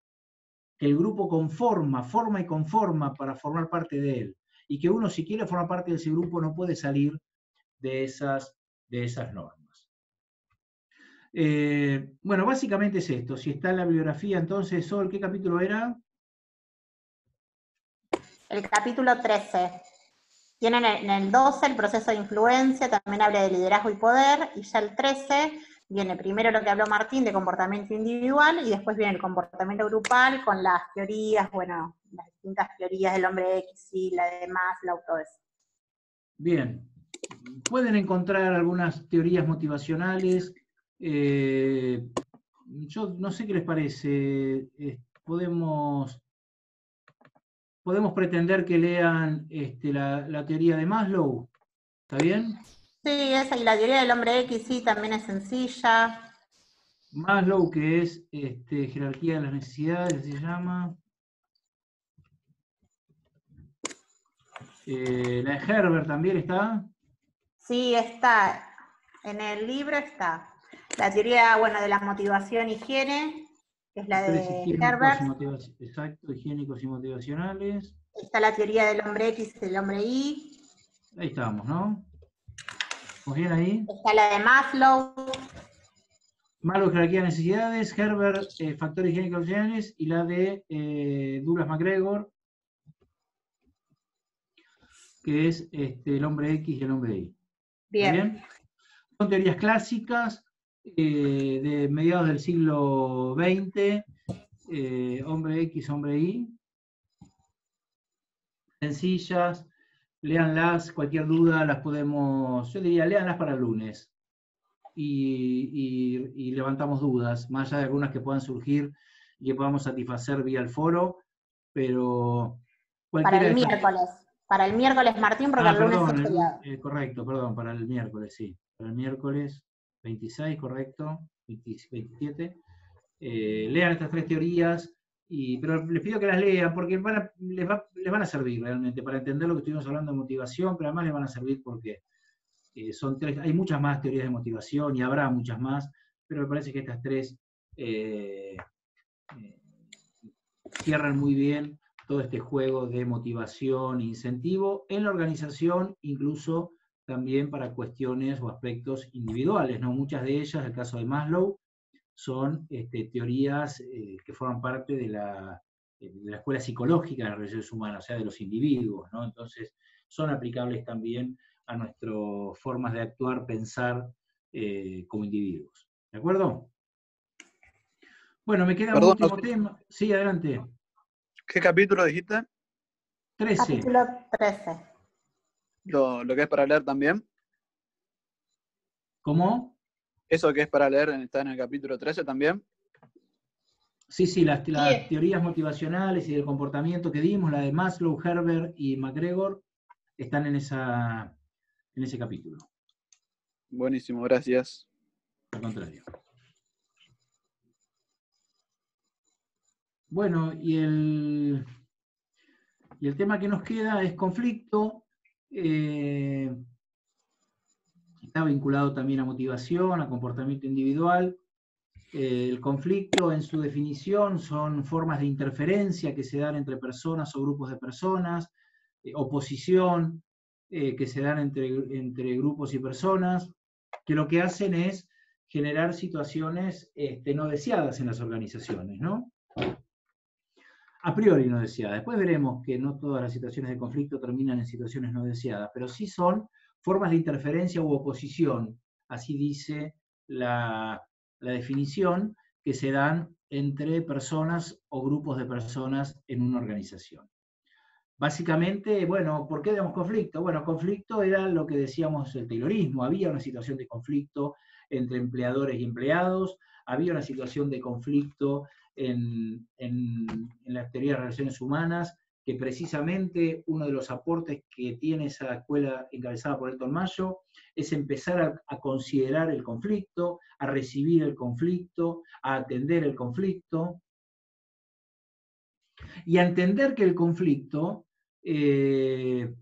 que el grupo forma y conforma para formar parte de él, y que uno si quiere formar parte de ese grupo no puede salir de esas normas. Bueno, básicamente es esto. Si está en la bibliografía, entonces, Sol, ¿qué capítulo era? El capítulo 13. Tienen en el 12 el proceso de influencia, también habla de liderazgo y poder, y ya el 13 viene primero lo que habló Martín de comportamiento individual, y después viene el comportamiento grupal con las teorías, bueno, las distintas teorías del hombre X y la de Maslow, todo eso. Bien. Pueden encontrar algunas teorías motivacionales. Yo no sé qué les parece. Podemos pretender que lean la teoría de Maslow. ¿Está bien? Sí, esa, y la teoría del hombre X sí, también es sencilla. Maslow, que es jerarquía de las necesidades, se llama. La de Herbert también está. Sí, está. En el libro está. La teoría, bueno, de la motivación higiene, que es la de Herbert. Exacto, higiénicos y motivacionales. Está la teoría del hombre X y del hombre Y. Ahí estamos, ¿no? ¿Estamos bien ahí? Está la de Maslow. Maslow, jerarquía de necesidades, Herbert, factores higiénicos sociales, y la de Douglas MacGregor, que es el hombre X y el hombre Y. Bien. Son teorías clásicas de mediados del siglo XX, hombre X, hombre Y. Sencillas, léanlas, cualquier duda las podemos, yo diría, léanlas para el lunes. Y levantamos dudas, más allá de algunas que puedan surgir y que podamos satisfacer vía el foro, pero para el miércoles. Para el miércoles, Martín, porque el lunes es feriado. Correcto, perdón, para el miércoles, sí. Para el miércoles 26, correcto, 27. Lean estas tres teorías, pero les pido que las lean porque les van a servir realmente para entender lo que estuvimos hablando de motivación, pero además les van a servir porque son tres, hay muchas más teorías de motivación y habrá muchas más, pero me parece que estas tres cierran muy bien todo este juego de motivación e incentivo en la organización, incluso también para cuestiones o aspectos individuales, ¿no? Muchas de ellas, el caso de Maslow, son teorías que forman parte de la escuela psicológica de las relaciones humanas, o sea, de los individuos, ¿no? Entonces, son aplicables también a nuestras formas de actuar, pensar como individuos. ¿De acuerdo? Bueno, me queda un último tema. Sí, adelante. ¿Qué capítulo dijiste? 13. Capítulo 13. ¿Lo que es para leer también? ¿Cómo? ¿Eso que es para leer está en el capítulo 13 también? Sí, las teorías motivacionales y del comportamiento que dimos, la de Maslow, Herbert y MacGregor, están en ese capítulo. Buenísimo, gracias. Al contrario. Bueno, y el tema que nos queda es conflicto. Está vinculado también a motivación, a comportamiento individual. El conflicto, en su definición, son formas de interferencia que se dan entre personas o grupos de personas, oposición que se dan entre grupos y personas, que lo que hacen es generar situaciones no deseadas en las organizaciones, ¿no? A priori no deseadas. Después veremos que no todas las situaciones de conflicto terminan en situaciones no deseadas, pero sí son formas de interferencia u oposición, así dice la definición, que se dan entre personas o grupos de personas en una organización. Básicamente, bueno, ¿por qué tenemos conflicto? Bueno, conflicto era lo que decíamos el taylorismo, había una situación de conflicto entre empleadores y empleados, había una situación de conflicto en la teoría de relaciones humanas, que precisamente uno de los aportes que tiene esa escuela encabezada por Elton Mayo es empezar a considerar el conflicto, a recibir el conflicto, a atender el conflicto, y a entender que el conflicto, de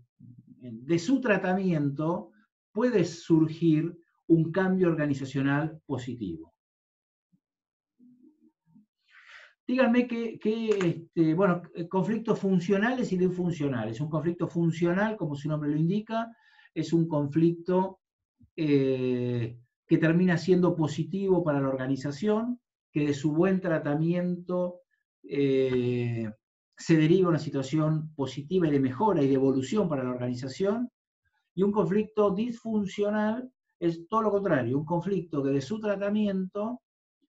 su tratamiento, puede surgir un cambio organizacional positivo. Díganme bueno, conflictos funcionales y disfuncionales. Un conflicto funcional, como su nombre lo indica, es un conflicto que termina siendo positivo para la organización, que de su buen tratamiento se deriva una situación positiva y de mejora y de evolución para la organización. Y un conflicto disfuncional es todo lo contrario, un conflicto que de su tratamiento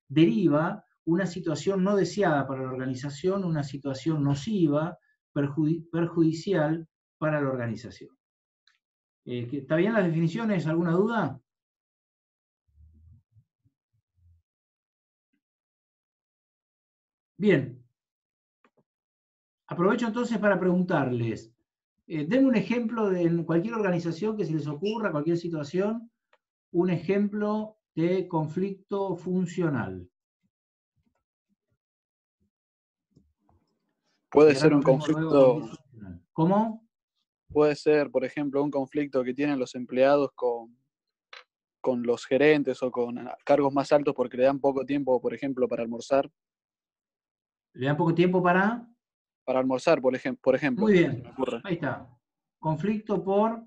deriva una situación no deseada para la organización, una situación nociva, perjudicial para la organización. ¿Está bien las definiciones? ¿Alguna duda? Bien. Aprovecho entonces para preguntarles, denme un ejemplo de cualquier organización que se les ocurra, cualquier situación, un ejemplo de conflicto funcional. Puede ser un conflicto. ¿Cómo? Puede ser, por ejemplo, un conflicto que tienen los empleados con los gerentes o con cargos más altos porque le dan poco tiempo, por ejemplo, para almorzar. ¿Le dan poco tiempo para? Para almorzar, por ejemplo. Muy bien, ahí está. Conflicto por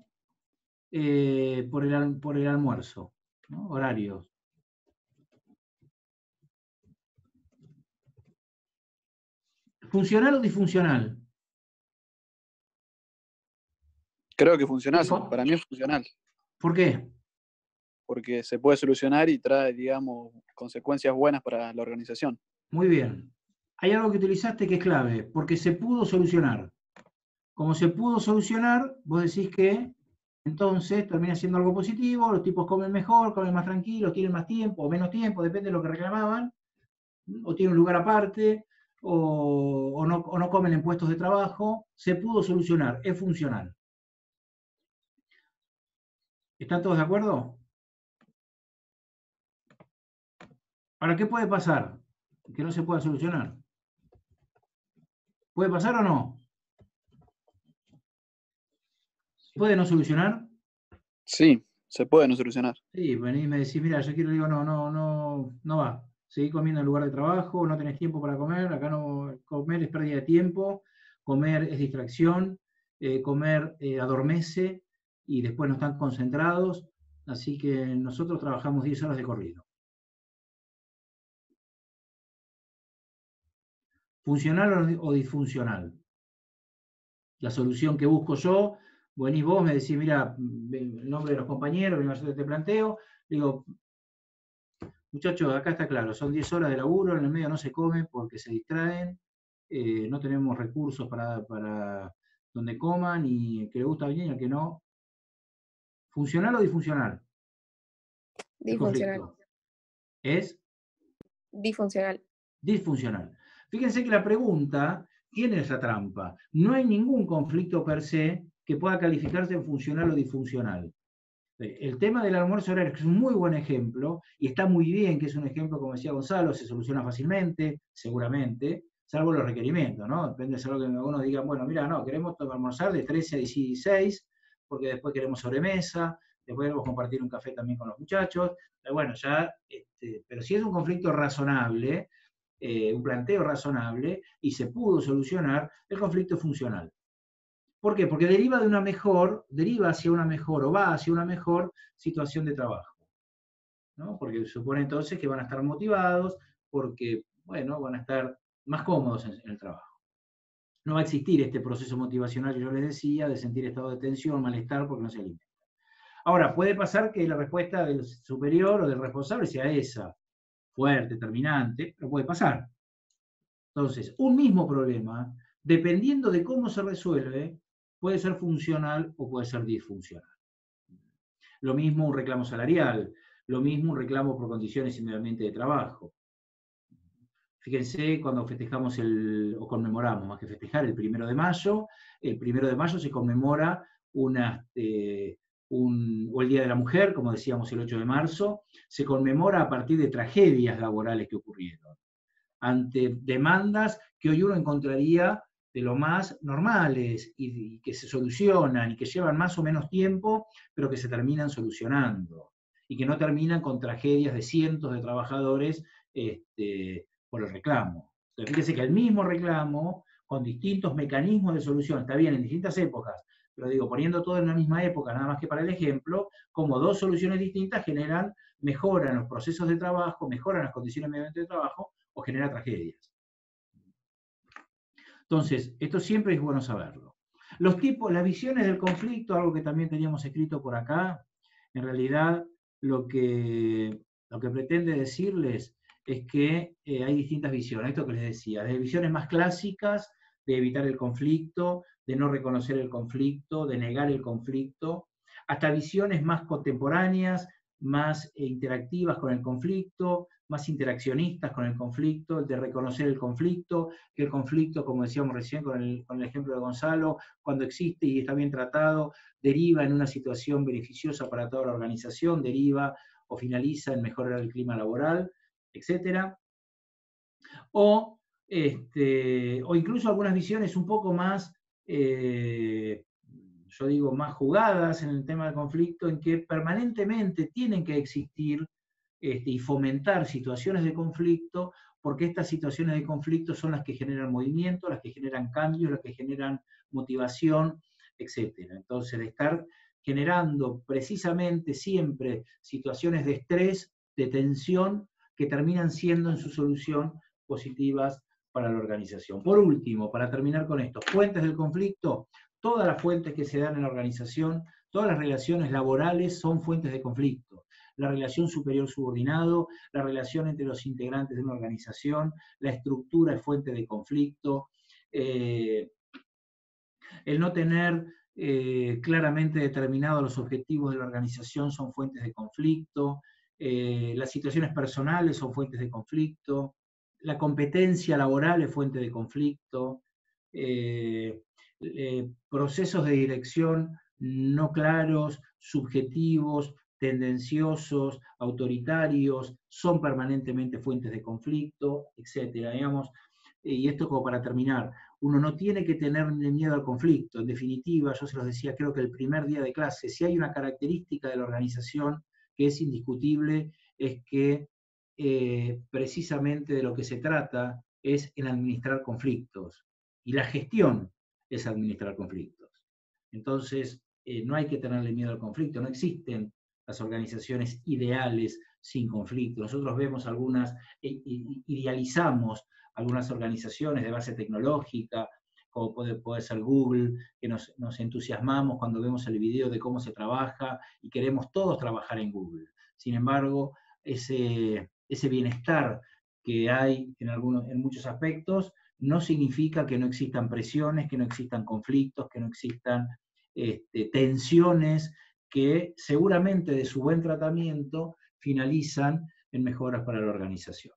el almuerzo, ¿no? Horarios. ¿Funcional o disfuncional? Creo que funcional, para mí es funcional. ¿Por qué? Porque se puede solucionar y trae, digamos, consecuencias buenas para la organización. Muy bien. Hay algo que utilizaste que es clave, porque se pudo solucionar. Como se pudo solucionar, vos decís que entonces termina siendo algo positivo, los tipos comen mejor, comen más tranquilos, tienen más tiempo o menos tiempo, depende de lo que reclamaban, o tienen un lugar aparte, o no comen en puestos de trabajo. Se pudo solucionar, es funcional. ¿Están todos de acuerdo? Ahora, ¿qué puede pasar? Que no se pueda solucionar. ¿Puede pasar o no? ¿Puede no solucionar? Sí, se puede no solucionar. Sí, venís y me decís, mira, yo quiero, digo, no va. Seguí comiendo en el lugar de trabajo, no tenés tiempo para comer, acá no, comer es pérdida de tiempo, comer es distracción, comer adormece y después no están concentrados, así que nosotros trabajamos 10 horas de corrido. ¿Funcional o disfuncional? La solución que busco yo, venís vos, me decís, mira, el nombre de los compañeros, yo te planteo, digo, muchachos, acá está claro, son 10 horas de laburo, en el medio no se come porque se distraen, no tenemos recursos para donde coman, y el que le gusta bien y el que no. ¿Funcional o disfuncional? Disfuncional. ¿Es? Disfuncional. Disfuncional. Fíjense que la pregunta tiene esa trampa. No hay ningún conflicto per se que pueda calificarse en funcional o disfuncional. El tema del almuerzo horario es un muy buen ejemplo, y está muy bien que es un ejemplo, como decía Gonzalo, se soluciona fácilmente, seguramente, salvo los requerimientos, ¿no? Depende de algo que algunos digan, bueno, mira, no, queremos almorzar de 13 a 16, porque después queremos sobremesa, después queremos compartir un café también con los muchachos, pero bueno, ya, pero si es un conflicto razonable, un planteo razonable, y se pudo solucionar, el conflicto es funcional. ¿Por qué? Porque deriva hacia una mejor o va hacia una mejor situación de trabajo, ¿no? Porque supone entonces que van a estar motivados, porque, bueno, van a estar más cómodos en el trabajo. No va a existir este proceso motivacional que yo les decía, de sentir estado de tensión, malestar, porque no se alimenta. Ahora, puede pasar que la respuesta del superior o del responsable sea esa, fuerte, terminante, pero puede pasar. Entonces, un mismo problema dependiendo de cómo se resuelve, puede ser funcional o puede ser disfuncional. Lo mismo un reclamo salarial, lo mismo un reclamo por condiciones y medio ambiente de trabajo. Fíjense, cuando festejamos o conmemoramos, más que festejar, el 1 de mayo, el 1 de mayo se conmemora o el Día de la Mujer, como decíamos el 8 de marzo, se conmemora a partir de tragedias laborales que ocurrieron, ante demandas que hoy uno encontraría de lo más normales y que se solucionan y que llevan más o menos tiempo, pero que se terminan solucionando y que no terminan con tragedias de cientos de trabajadores por el reclamo. Entonces, fíjense que el mismo reclamo, con distintos mecanismos de solución, está bien en distintas épocas, pero digo, poniendo todo en la misma época, nada más que para el ejemplo, como dos soluciones distintas mejoran los procesos de trabajo, mejoran las condiciones medioambientales de trabajo o generan tragedias. Entonces, esto siempre es bueno saberlo. Los tipos, las visiones del conflicto, algo que también teníamos escrito por acá, en realidad lo que pretende decirles es que hay distintas visiones, esto que les decía, de visiones más clásicas, de evitar el conflicto, de no reconocer el conflicto, de negar el conflicto, hasta visiones más contemporáneas, más interactivas con el conflicto, más interaccionistas con el conflicto, de reconocer el conflicto, que el conflicto, como decíamos recién con el ejemplo de Gonzalo, cuando existe y está bien tratado, deriva en una situación beneficiosa para toda la organización, deriva o finaliza en mejorar el clima laboral, etc. O incluso algunas visiones un poco más, yo digo, más jugadas en el tema del conflicto, en que permanentemente tienen que existir y fomentar situaciones de conflicto, porque estas situaciones de conflicto son las que generan movimiento, las que generan cambios, las que generan motivación, etc. Entonces, de estar generando precisamente siempre situaciones de estrés, de tensión, que terminan siendo en su solución positivas para la organización. Por último, para terminar con esto, fuentes del conflicto, todas las fuentes que se dan en la organización, todas las relaciones laborales son fuentes de conflicto. La relación superior-subordinado, la relación entre los integrantes de una organización, la estructura es fuente de conflicto, el no tener claramente determinados los objetivos de la organización son fuentes de conflicto, las situaciones personales son fuentes de conflicto, la competencia laboral es fuente de conflicto, procesos de dirección no claros, subjetivos, tendenciosos, autoritarios, son permanentemente fuentes de conflicto, etc. Digamos, y esto como para terminar, uno no tiene que tenerle miedo al conflicto. En definitiva, yo se los decía, creo que el primer día de clase, si hay una característica de la organización que es indiscutible, es que precisamente de lo que se trata es en administrar conflictos. Y la gestión es administrar conflictos. Entonces, no hay que tenerle miedo al conflicto, no existen las organizaciones ideales sin conflicto. Nosotros vemos algunas, idealizamos algunas organizaciones de base tecnológica, como puede ser Google, que nos entusiasmamos cuando vemos el video de cómo se trabaja y queremos todos trabajar en Google. Sin embargo, ese bienestar que hay en muchos aspectos no significa que no existan presiones, que no existan conflictos, que no existan tensiones que seguramente de su buen tratamiento finalizan en mejoras para la organización.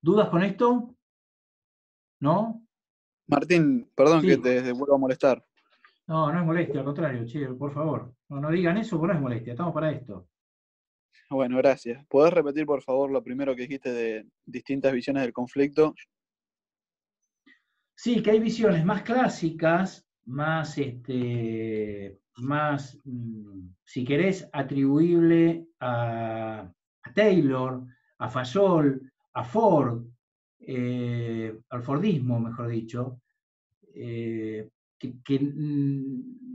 ¿Dudas con esto? ¿No? Martín, perdón Sí. que te vuelva a molestar. No, no es molestia, al contrario, che, por favor. No digan eso, porque no es molestia, estamos para esto. Bueno, gracias. ¿Podés repetir, por favor, lo primero que dijiste de distintas visiones del conflicto? Sí, que hay visiones más clásicas, más, si querés, atribuible a Taylor, a Fayol, a Ford, al Fordismo, mejor dicho, que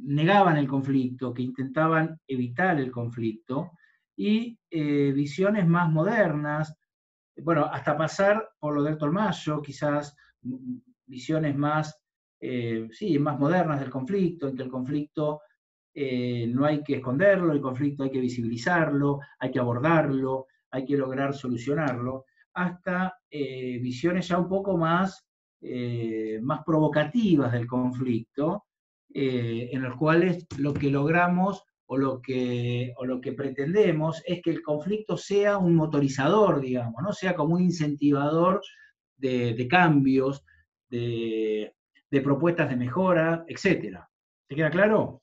negaban el conflicto, que intentaban evitar el conflicto, y visiones más modernas, bueno, hasta pasar por lo del Tolmayo, quizás visiones más, más modernas del conflicto, en que el conflicto no hay que esconderlo, el conflicto hay que visibilizarlo, hay que abordarlo, hay que lograr solucionarlo, hasta visiones ya un poco más más provocativas del conflicto, en los cuales lo que logramos o lo que pretendemos es que el conflicto sea un motorizador, digamos, ¿no? Sea como un incentivador de cambios, de propuestas de mejora, etc. ¿Te queda claro?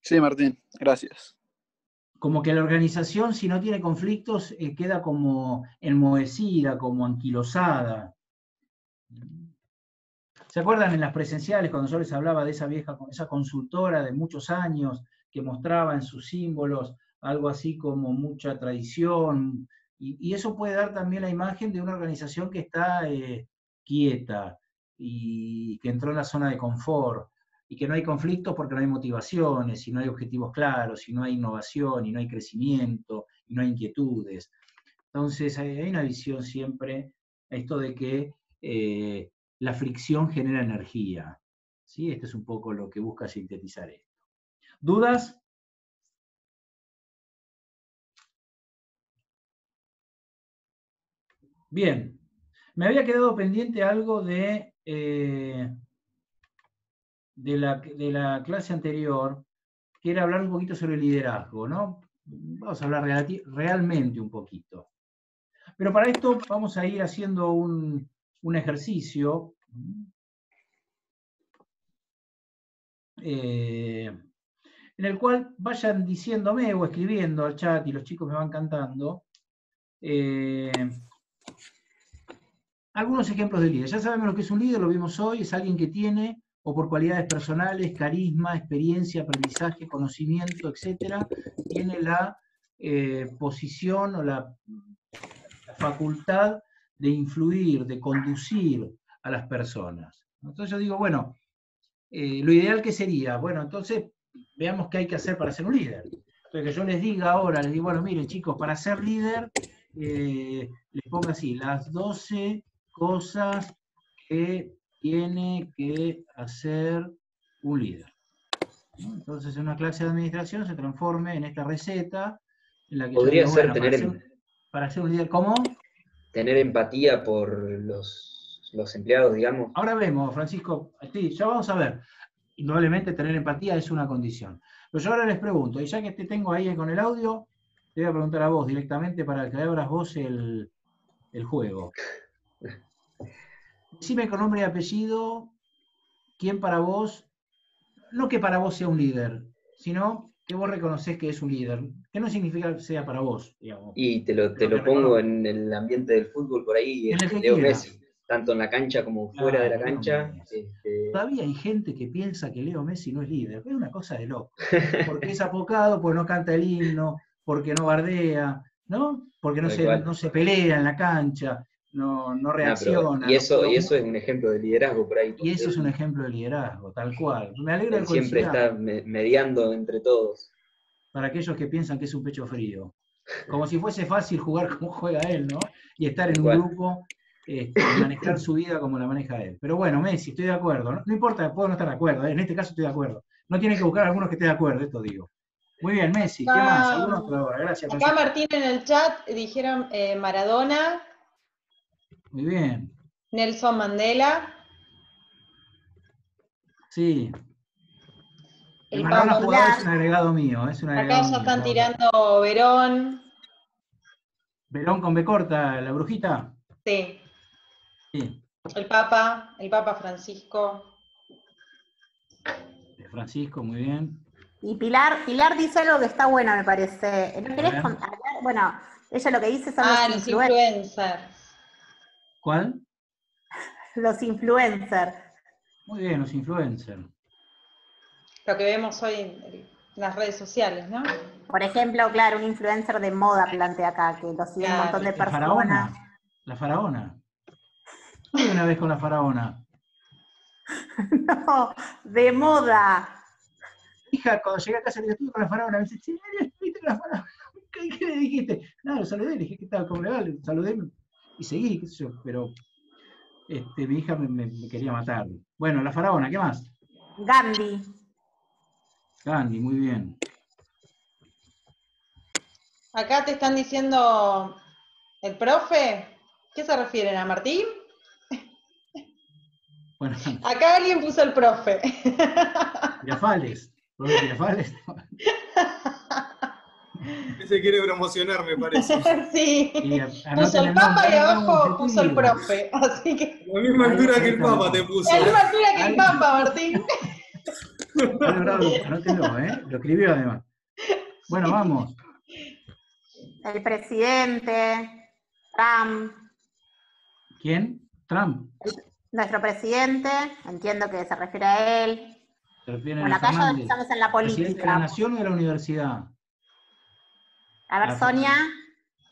Sí, Martín, gracias. Como que la organización, si no tiene conflictos, queda como enmohecida, como anquilosada. ¿Se acuerdan en las presenciales cuando yo les hablaba de esa consultora de muchos años que mostraba en sus símbolos algo así como mucha tradición? Y eso puede dar también la imagen de una organización que está quieta y que entró en la zona de confort y que no hay conflictos porque no hay motivaciones, y no hay objetivos claros, y no hay innovación, y no hay crecimiento, y no hay inquietudes. Entonces hay una visión siempre, esto de que la fricción genera energía. ¿Sí? Este es un poco lo que busca sintetizar esto. ¿Dudas? Bien. Me había quedado pendiente algo de la clase anterior, que era hablar un poquito sobre el liderazgo, ¿no? Vamos a hablar realmente un poquito. Pero para esto vamos a ir haciendo un ejercicio en el cual vayan diciéndome o escribiendo al chat, y los chicos me van cantando, algunos ejemplos de líder. Ya sabemos lo que es un líder, lo vimos hoy, es alguien que tiene, o por cualidades personales, carisma, experiencia, aprendizaje, conocimiento, etc., tiene la posición o la facultad de influir, de conducir a las personas. Entonces yo digo, bueno, lo ideal que sería, bueno, entonces veamos qué hay que hacer para ser un líder. Entonces que yo les diga ahora, les digo, bueno, miren chicos, para ser líder, les pongo así, las 12 cosas que tiene que hacer un líder. ¿No? Entonces en una clase de administración se transforme en esta receta, en la que yo Podría digo, ser bueno, para ser un líder, ¿cómo? tener empatía por los empleados, digamos. Ahora vemos, Francisco, sí, ya vamos a ver. Indudablemente tener empatía es una condición. Pero yo ahora les pregunto, y ya que te tengo ahí con el audio, te voy a preguntar a vos directamente para que abras vos el juego. Decime con nombre y apellido, quién para vos, no que para vos sea un líder, sino que vos reconocés que es un líder. ¿Qué no significa que sea para vos, digamos? Y te lo pongo en el ambiente del fútbol por ahí, En el que Leo quiera. Messi, tanto en la cancha como fuera de la cancha. Todavía hay gente que piensa que Leo Messi no es líder, es una cosa de loco. Porque es apocado, porque no canta el himno, porque no bardea, ¿no? Porque no se pelea en la cancha, no reacciona. Y eso es un ejemplo de liderazgo por ahí. Y eso es un ejemplo de liderazgo, tal cual. Me alegro de siempre está mediando entre todos. Para aquellos que piensan que es un pecho frío. Como si fuese fácil jugar como juega él, ¿no? Y estar en un grupo, y manejar su vida como la maneja él. Pero bueno, Messi, estoy de acuerdo. No importa, puedo no estar de acuerdo. En este caso estoy de acuerdo. No tienen que buscar a algunos que estén de acuerdo, esto digo. Muy bien, Messi, ¿qué más? ¿Algún otro ahora? Gracias. Acá Martín en el chat dijeron Maradona. Muy bien. Nelson Mandela. Sí. El Maradona jugador es un agregado mío. Acá ya están tirando Verón. ¿Verón con B corta, la brujita? Sí. Sí. El Papa Francisco. Francisco, muy bien. Y Pilar dice algo que está bueno, me parece. ¿No querés contar? Bueno, ella lo que dice son los influencers. ¿Cuál? Los influencers. Muy bien, los influencers. Lo que vemos hoy en las redes sociales, ¿no? Por ejemplo, claro, un influencer de moda plantea acá, que lo sigue un montón de personas. La faraona. ¿Qué una vez con la faraona? No, de moda. Hija, cuando llegué a casa le dije, estuve con la faraona, me dice, sí, ¿viste con la faraona? ¿Qué le dijiste? No, lo saludé, le dije, ¿qué tal? ¿Cómo le va? Le saludé y seguí, qué sé yo, pero mi hija me quería matar. Bueno, la faraona, ¿qué más? Gandhi, muy bien. Acá te están diciendo el profe. ¿Qué se refieren? ¿A Martín? Bueno, Acá alguien puso el profe. Girafales. ¿Profe Girafales? Se quiere promocionar, me parece. Sí. Y Puso anoten el Papa y nombre, abajo puso el objetivo. profe. Así que. La misma Ahí altura que el está Papa bien. te puso. La misma altura que el Ahí- Papa, Martín. Ha logrado, anótenlo, ¿eh? Lo escribió además. Bueno, vamos. El presidente, Trump, ¿Quién? Trump. nuestro presidente, entiendo que se refiere a él. Se refieren Bueno, a acá ya Fernández. estamos en la ¿Presidente de la política. Nación o de la universidad? A ver, Ah, Sonia,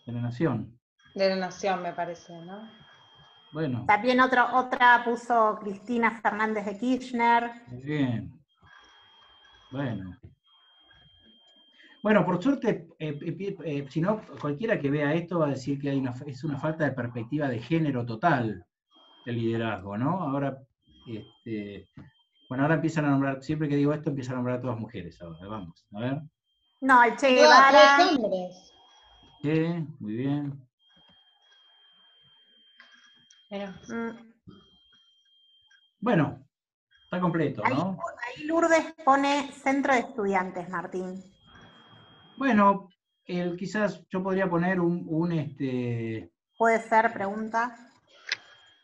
De la Nación. De la Nación, me parece, ¿no? Bueno, también otra puso Cristina Fernández de Kirchner. muy bien. Bueno, por suerte, si no, cualquiera que vea esto va a decir que es una falta de perspectiva de género total el liderazgo, ¿no? Ahora, ahora empiezan a nombrar, siempre que digo esto, empiezan a nombrar a todas mujeres ahora, vamos, a ver. No, el Che No, Guevara. 3 hombres. Sí, muy bien. Mira. Bueno, está completo, ¿no? Ahí Lourdes pone centro de estudiantes, Martín. Bueno, quizás yo podría poner un Puede ser, pregunta.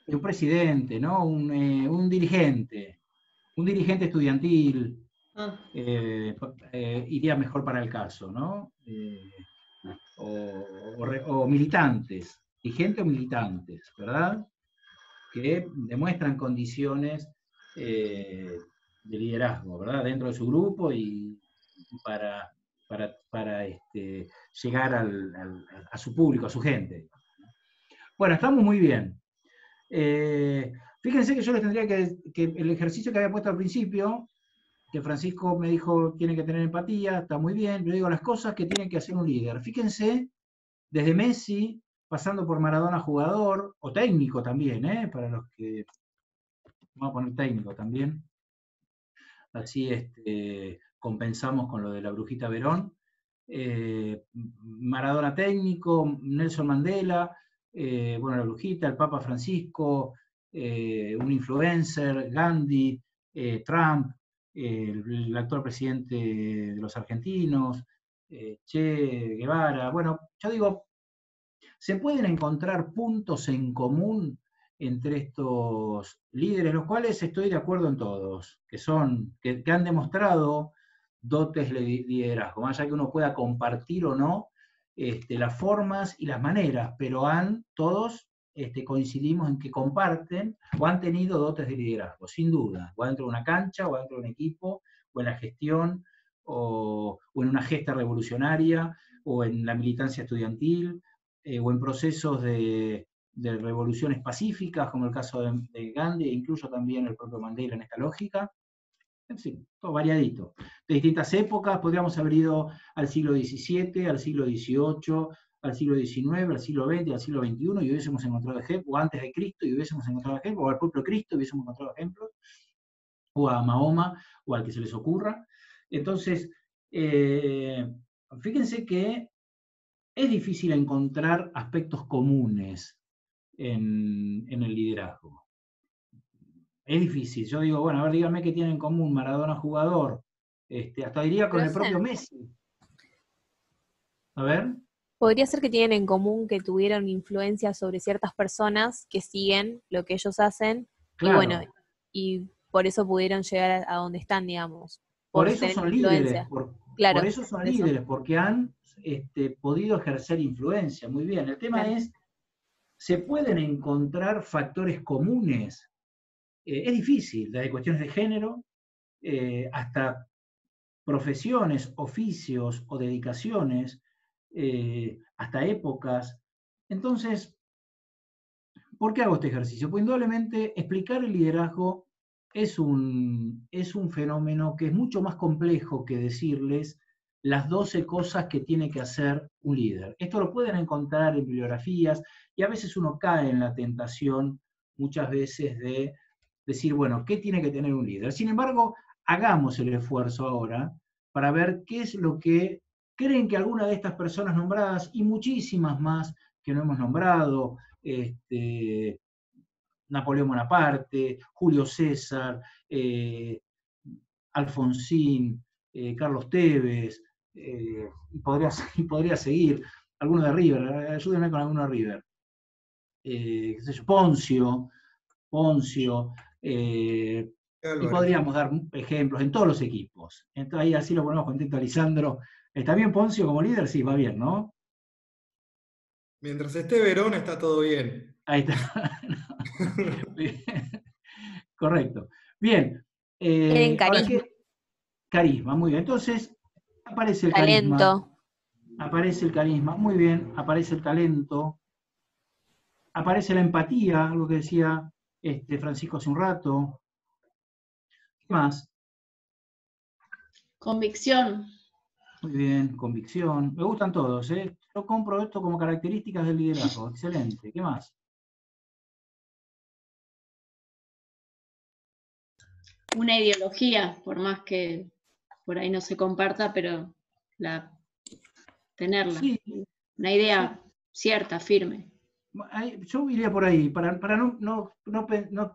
un presidente, ¿no? Un dirigente estudiantil, iría mejor para el caso, ¿no? O militantes, dirigentes o militantes, ¿verdad? Que demuestran condiciones de liderazgo, ¿verdad? Dentro de su grupo y para llegar a su público, a su gente. Bueno, estamos muy bien. Fíjense que yo les tendría que el ejercicio que había puesto al principio, que Francisco me dijo tiene que tener empatía, está muy bien, yo digo las cosas que tiene que hacer un líder. Fíjense, desde Messi, pasando por Maradona jugador, o técnico también, para los que, vamos a poner técnico también, así compensamos con lo de la Brujita Verón, Maradona técnico, Nelson Mandela, la Brujita, el Papa Francisco, un influencer, Gandhi, Trump, el actual presidente de los argentinos, Che Guevara. Bueno, yo digo, se pueden encontrar puntos en común entre estos líderes, los cuales estoy de acuerdo en todos, que han demostrado dotes de liderazgo, más allá que uno pueda compartir o no las formas y las maneras, pero todos coincidimos en que comparten o han tenido dotes de liderazgo, sin duda, o dentro de una cancha, o dentro de un equipo, o en la gestión, o en una gesta revolucionaria, o en la militancia estudiantil, o en procesos de revoluciones pacíficas, como el caso de Gandhi, e incluso también el propio Mandela en esta lógica. En fin, todo variadito. De distintas épocas, podríamos haber ido al siglo XVII, al siglo XVIII, al siglo XIX, al siglo XX, al siglo XXI, y hubiésemos encontrado ejemplos, o antes de Cristo, y hubiésemos encontrado ejemplos, o al propio Cristo, y hubiésemos encontrado ejemplos, o a Mahoma, o al que se les ocurra. Entonces, fíjense que es difícil encontrar aspectos comunes en el liderazgo. Es difícil. Yo digo, bueno, a ver, díganme qué tienen en común Maradona jugador. Hasta diría con el propio Messi. A ver. Podría ser que tienen en común que tuvieron influencia sobre ciertas personas que siguen lo que ellos hacen. Claro. Y bueno, y por eso pudieron llegar a donde están, digamos. Por eso son líderes. Claro, por eso son líderes, porque han podido ejercer influencia. Muy bien. El tema es, ¿se pueden encontrar factores comunes? Es difícil, desde cuestiones de género hasta profesiones, oficios o dedicaciones, hasta épocas. Entonces, ¿por qué hago este ejercicio? Pues indudablemente explicar el liderazgo es un fenómeno que es mucho más complejo que decirles las 12 cosas que tiene que hacer un líder. Esto lo pueden encontrar en bibliografías y a veces uno cae en la tentación muchas veces de decir, bueno, ¿qué tiene que tener un líder? Sin embargo, hagamos el esfuerzo ahora para ver qué es lo que creen que alguna de estas personas nombradas y muchísimas más que no hemos nombrado, Napoleón Bonaparte, Julio César, Alfonsín, Carlos Tevez, y podría seguir, alguno de River, ayúdenme con alguno de River. Qué sé yo, Poncio, y podríamos dar ejemplos en todos los equipos. Entonces ahí así lo ponemos contento a Lisandro. ¿Está bien Poncio como líder? Sí, va bien, ¿no? Mientras esté Verón está todo bien. Ahí está. Correcto. Bien. Tienen Ahora, carisma. Carisma, muy bien. Entonces, aparece el carisma. Talento. Aparece el carisma, muy bien. Aparece el talento. Aparece la empatía, algo que decía Francisco hace un rato. ¿Qué más? Convicción. Muy bien, convicción. Me gustan todos, ¿eh? Yo compro esto como características del liderazgo. Excelente. ¿Qué más? Una ideología, por más que por ahí no se comparta, pero tenerla. Sí. Una idea cierta, firme. Yo iría por ahí, para no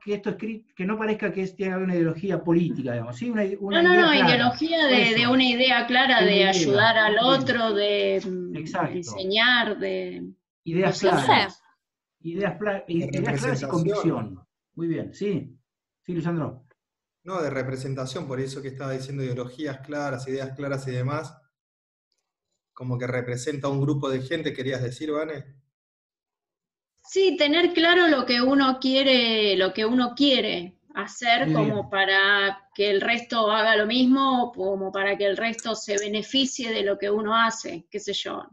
que esto que no parezca que tenga una ideología política, digamos, ¿sí? Una idea clara. Ideología de una idea clara, de ayudar al otro, de enseñar, de... Ideas claras. Ideas claras y convicción. Muy bien, sí. Sí, Lisandro. No, de representación, por eso que estaba diciendo ideologías claras, ideas claras y demás. Como que representa a un grupo de gente, ¿querías decir, Vane? Sí, tener claro lo que uno quiere hacer. Muy como bien. Para que el resto haga lo mismo, como para que el resto se beneficie de lo que uno hace, qué sé yo,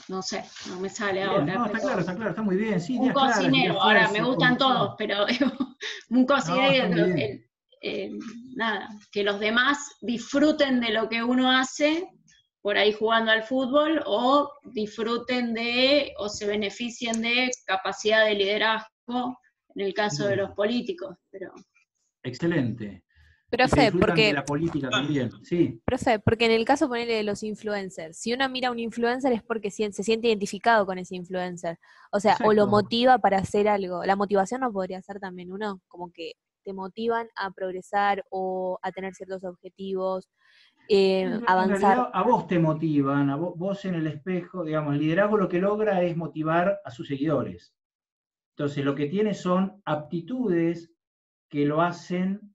no sé, no me sale bien, ahora. No, está claro, está muy bien. Sí, un cocinero, ahora me gustan todos, pero un cocinero, nada, que los demás disfruten de lo que uno hace, por ahí jugando al fútbol, o disfruten o se beneficien de capacidad de liderazgo, en el caso de los políticos. Pero... Excelente. Profe, porque de la política también, sí. Profe, porque en el caso ponele de los influencers, si uno mira a un influencer es porque se siente identificado con ese influencer. O sea, exacto. O lo motiva para hacer algo. La motivación no podría ser también uno, como que te motivan a progresar o a tener ciertos objetivos, avanzar. En realidad, a vos te motivan, vos en el espejo, digamos, el liderazgo lo que logra es motivar a sus seguidores. Entonces, lo que tiene son aptitudes que lo hacen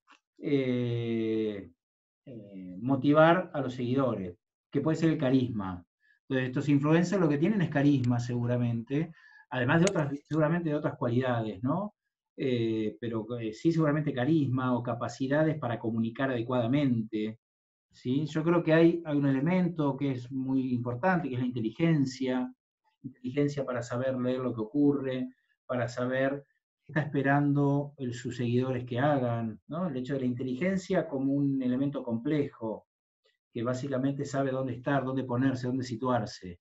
motivar a los seguidores, que puede ser el carisma. Entonces, estos influencers lo que tienen es carisma, seguramente, además seguramente de otras cualidades, ¿no? Pero sí, seguramente carisma o capacidades para comunicar adecuadamente, ¿sí? Yo creo que hay un elemento que es muy importante, que es la inteligencia para saber leer lo que ocurre, para saber qué está esperando sus seguidores que hagan, ¿no? El hecho de la inteligencia como un elemento complejo, que básicamente sabe dónde estar, dónde ponerse, dónde situarse,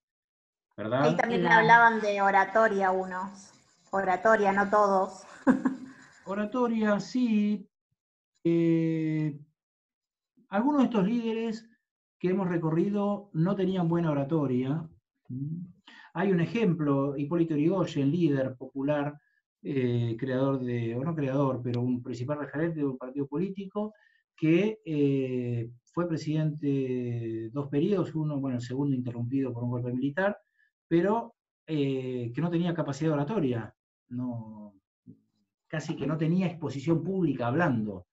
¿verdad? Ahí también me hablaban de oratoria unos. Oratoria, no todos. Oratoria, sí. Algunos de estos líderes que hemos recorrido no tenían buena oratoria. Hay un ejemplo, Hipólito Yrigoyen, líder popular, creador o no creador, pero un principal referente de un partido político, que fue presidente 2 periodos, el segundo interrumpido por un golpe militar, pero que no tenía capacidad oratoria, casi que no tenía exposición pública hablando.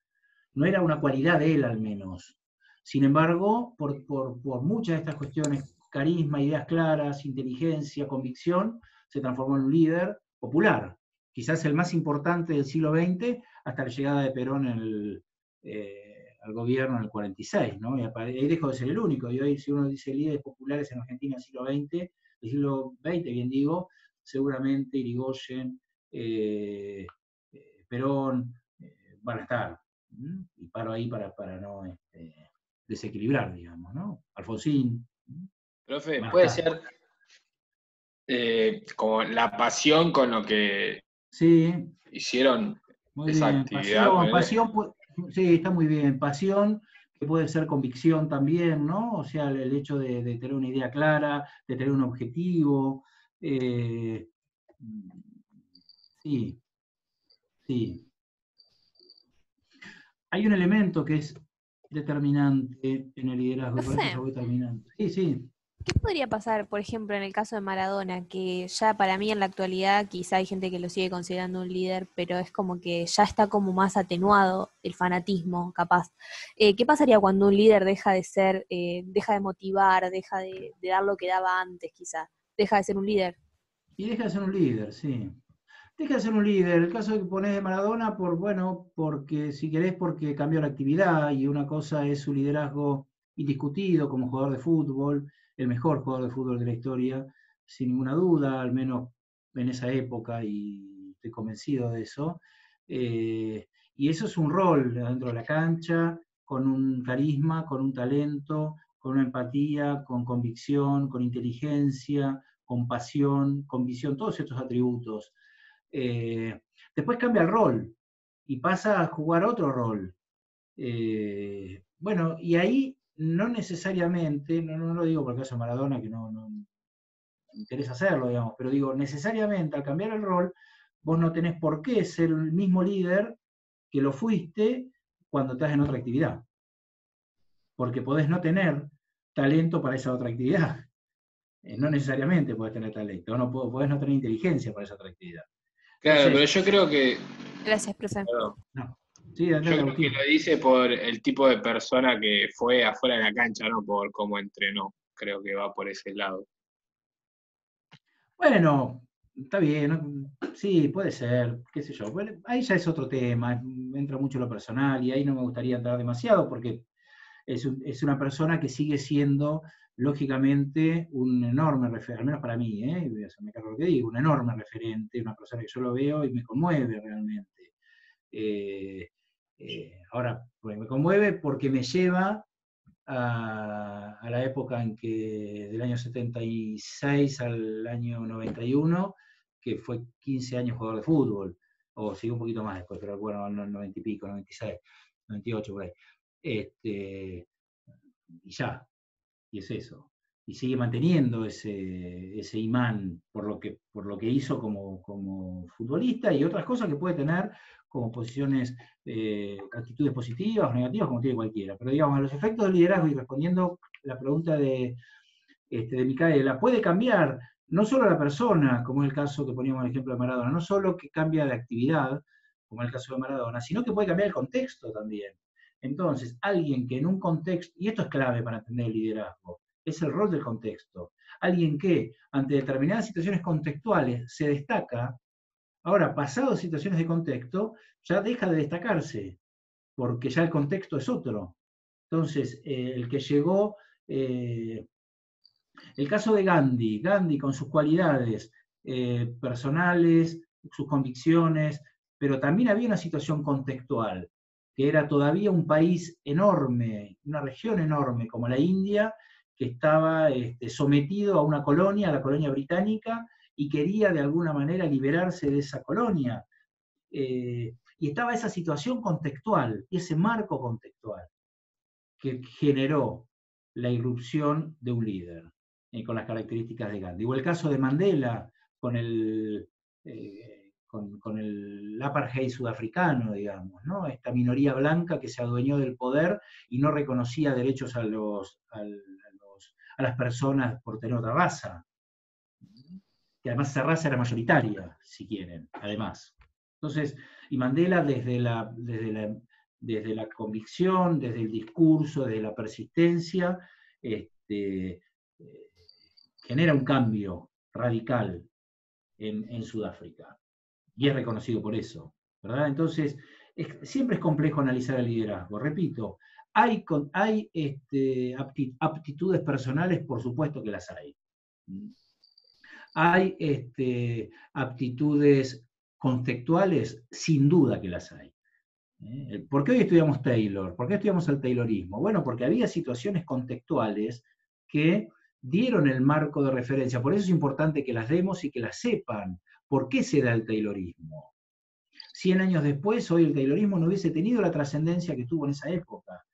No era una cualidad de él, al menos. Sin embargo, por muchas de estas cuestiones, carisma, ideas claras, inteligencia, convicción, se transformó en un líder popular. Quizás el más importante del siglo XX, hasta la llegada de Perón al gobierno en el 46, ¿no? Y ahí dejó de ser el único. Y hoy, si uno dice líderes populares en Argentina del siglo XX, bien digo, seguramente Yrigoyen, Perón, van a estar. Y paro ahí para no desequilibrar, digamos, ¿no? Alfonsín. Profe, puede ser como la pasión con lo que hicieron muy esa bien. actividad. Pasión, sí, está muy bien. Pasión, que puede ser convicción también, ¿no? O sea, el hecho de tener una idea clara, de tener un objetivo. Sí, sí. Hay un elemento que es determinante en el liderazgo, y con esto ya voy terminando. Sí, sí. ¿Qué podría pasar, por ejemplo, en el caso de Maradona, que ya para mí en la actualidad quizá hay gente que lo sigue considerando un líder, pero es como que ya está como más atenuado el fanatismo, capaz? ¿Qué pasaría cuando un líder deja de ser, deja de motivar, deja de dar lo que daba antes, quizá? Deja de ser un líder. Y deja de ser un líder, sí. Deja de ser un líder. El caso que ponés de Maradona, porque si querés, porque cambió la actividad, y una cosa es su liderazgo indiscutido como jugador de fútbol, el mejor jugador de fútbol de la historia, sin ninguna duda, al menos en esa época, y estoy convencido de eso. Y eso es un rol dentro de la cancha, con un carisma, con un talento, con una empatía, con convicción, con inteligencia, con pasión, con visión, todos estos atributos. Después cambia el rol y pasa a jugar otro rol. Bueno, y ahí no necesariamente, no lo digo por el caso de Maradona, que no me interesa hacerlo, digamos, pero digo, necesariamente al cambiar el rol, vos no tenés por qué ser el mismo líder que lo fuiste cuando estás en otra actividad. Porque podés no tener talento para esa otra actividad. No necesariamente podés tener talento, podés no tener inteligencia para esa otra actividad. Claro, pero yo creo que... Gracias, profe. No. Sí, yo creo que lo dice por el tipo de persona que fue afuera de la cancha, no por cómo entrenó. Creo que va por ese lado. Bueno, está bien, ¿no? Sí, puede ser, qué sé yo. Bueno, ahí ya es otro tema, entra mucho lo personal, y ahí no me gustaría entrar demasiado, porque es una persona que sigue siendo, lógicamente, un enorme referente, al menos para mí, voy a hacerme cargo de lo que digo, un enorme referente, una persona que yo lo veo y me conmueve realmente. Ahora, pues me conmueve porque me lleva a la época en que, del año 76 al año 91, que fue 15 años jugador de fútbol, o sigue un poquito más después, pero bueno, 90 y pico, 96, 98 por ahí. Y ya, y es eso. Y sigue manteniendo ese imán por lo que hizo como futbolista, y otras cosas que puede tener como posiciones, actitudes positivas o negativas, como tiene cualquiera. Pero digamos, a los efectos del liderazgo, y respondiendo la pregunta de Micaela, puede cambiar no solo la persona, como es el caso que poníamos el ejemplo de Maradona, no solo que cambia de actividad, como es el caso de Maradona, sino que puede cambiar el contexto también. Entonces, alguien que en un contexto, y esto es clave para entender el liderazgo, es el rol del contexto. Alguien que ante determinadas situaciones contextuales se destaca, ahora, pasado situaciones de contexto, ya deja de destacarse, porque ya el contexto es otro. Entonces, el que llegó, el caso de Gandhi con sus cualidades personales, sus convicciones, pero también había una situación contextual, que era todavía un país enorme, una región enorme como la India, que estaba sometido a una colonia, a la colonia británica, y quería de alguna manera liberarse de esa colonia. Y estaba esa situación contextual, y ese marco contextual, que generó la irrupción de un líder, con las características de Gandhi. O el caso de Mandela, con el apartheid sudafricano, digamos, ¿no? Esta minoría blanca que se adueñó del poder y no reconocía derechos a las personas por tener otra raza, que además esa raza era mayoritaria, si quieren, además. Entonces, y Mandela desde la convicción, desde el discurso, desde la persistencia, genera un cambio radical en Sudáfrica, y es reconocido por eso, ¿verdad? Entonces, siempre es complejo analizar el liderazgo. Repito, hay aptitudes personales, por supuesto que las hay. Hay aptitudes contextuales, sin duda que las hay. ¿Por qué hoy estudiamos Taylor? ¿Por qué estudiamos el Taylorismo? Bueno, porque había situaciones contextuales que dieron el marco de referencia. Por eso es importante que las demos y que las sepan. ¿Por qué se da el Taylorismo? 100 años después, hoy el Taylorismo no hubiese tenido la trascendencia que tuvo en esa época.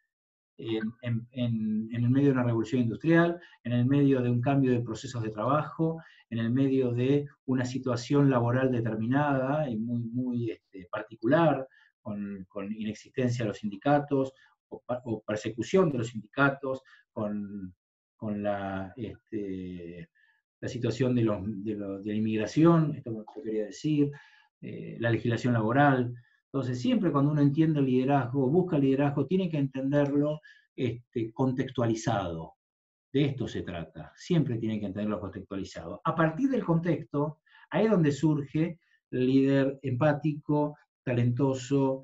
en el medio de una revolución industrial, en el medio de un cambio de procesos de trabajo, en el medio de una situación laboral determinada y muy particular, con inexistencia de los sindicatos, o persecución de los sindicatos, con la situación de la inmigración, esto lo quería decir, la legislación laboral. Entonces, siempre cuando uno entiende el liderazgo, busca el liderazgo, tiene que entenderlo contextualizado. De esto se trata. Siempre tiene que entenderlo contextualizado. A partir del contexto, ahí es donde surge el líder empático, talentoso,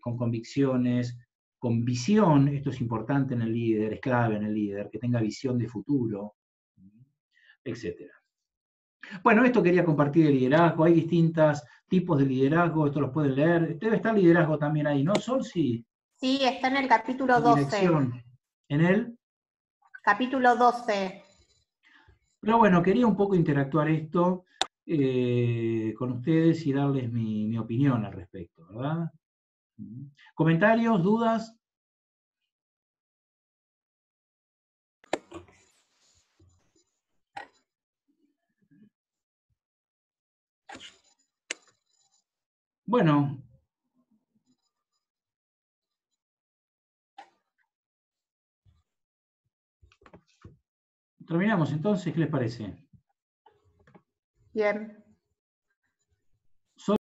con convicciones, con visión. Esto es importante en el líder, es clave en el líder, que tenga visión de futuro, etc. Bueno, esto quería compartir el liderazgo. Hay distintos tipos de liderazgo, esto los pueden leer. Debe estar liderazgo también ahí, ¿no, Sol? Sí. Sí, está en el capítulo 12. Dirección. ¿En él? Capítulo 12. Pero bueno, quería un poco interactuar esto con ustedes y darles mi opinión al respecto, ¿verdad? ¿Comentarios, dudas? Bueno. Terminamos entonces, ¿qué les parece? Bien.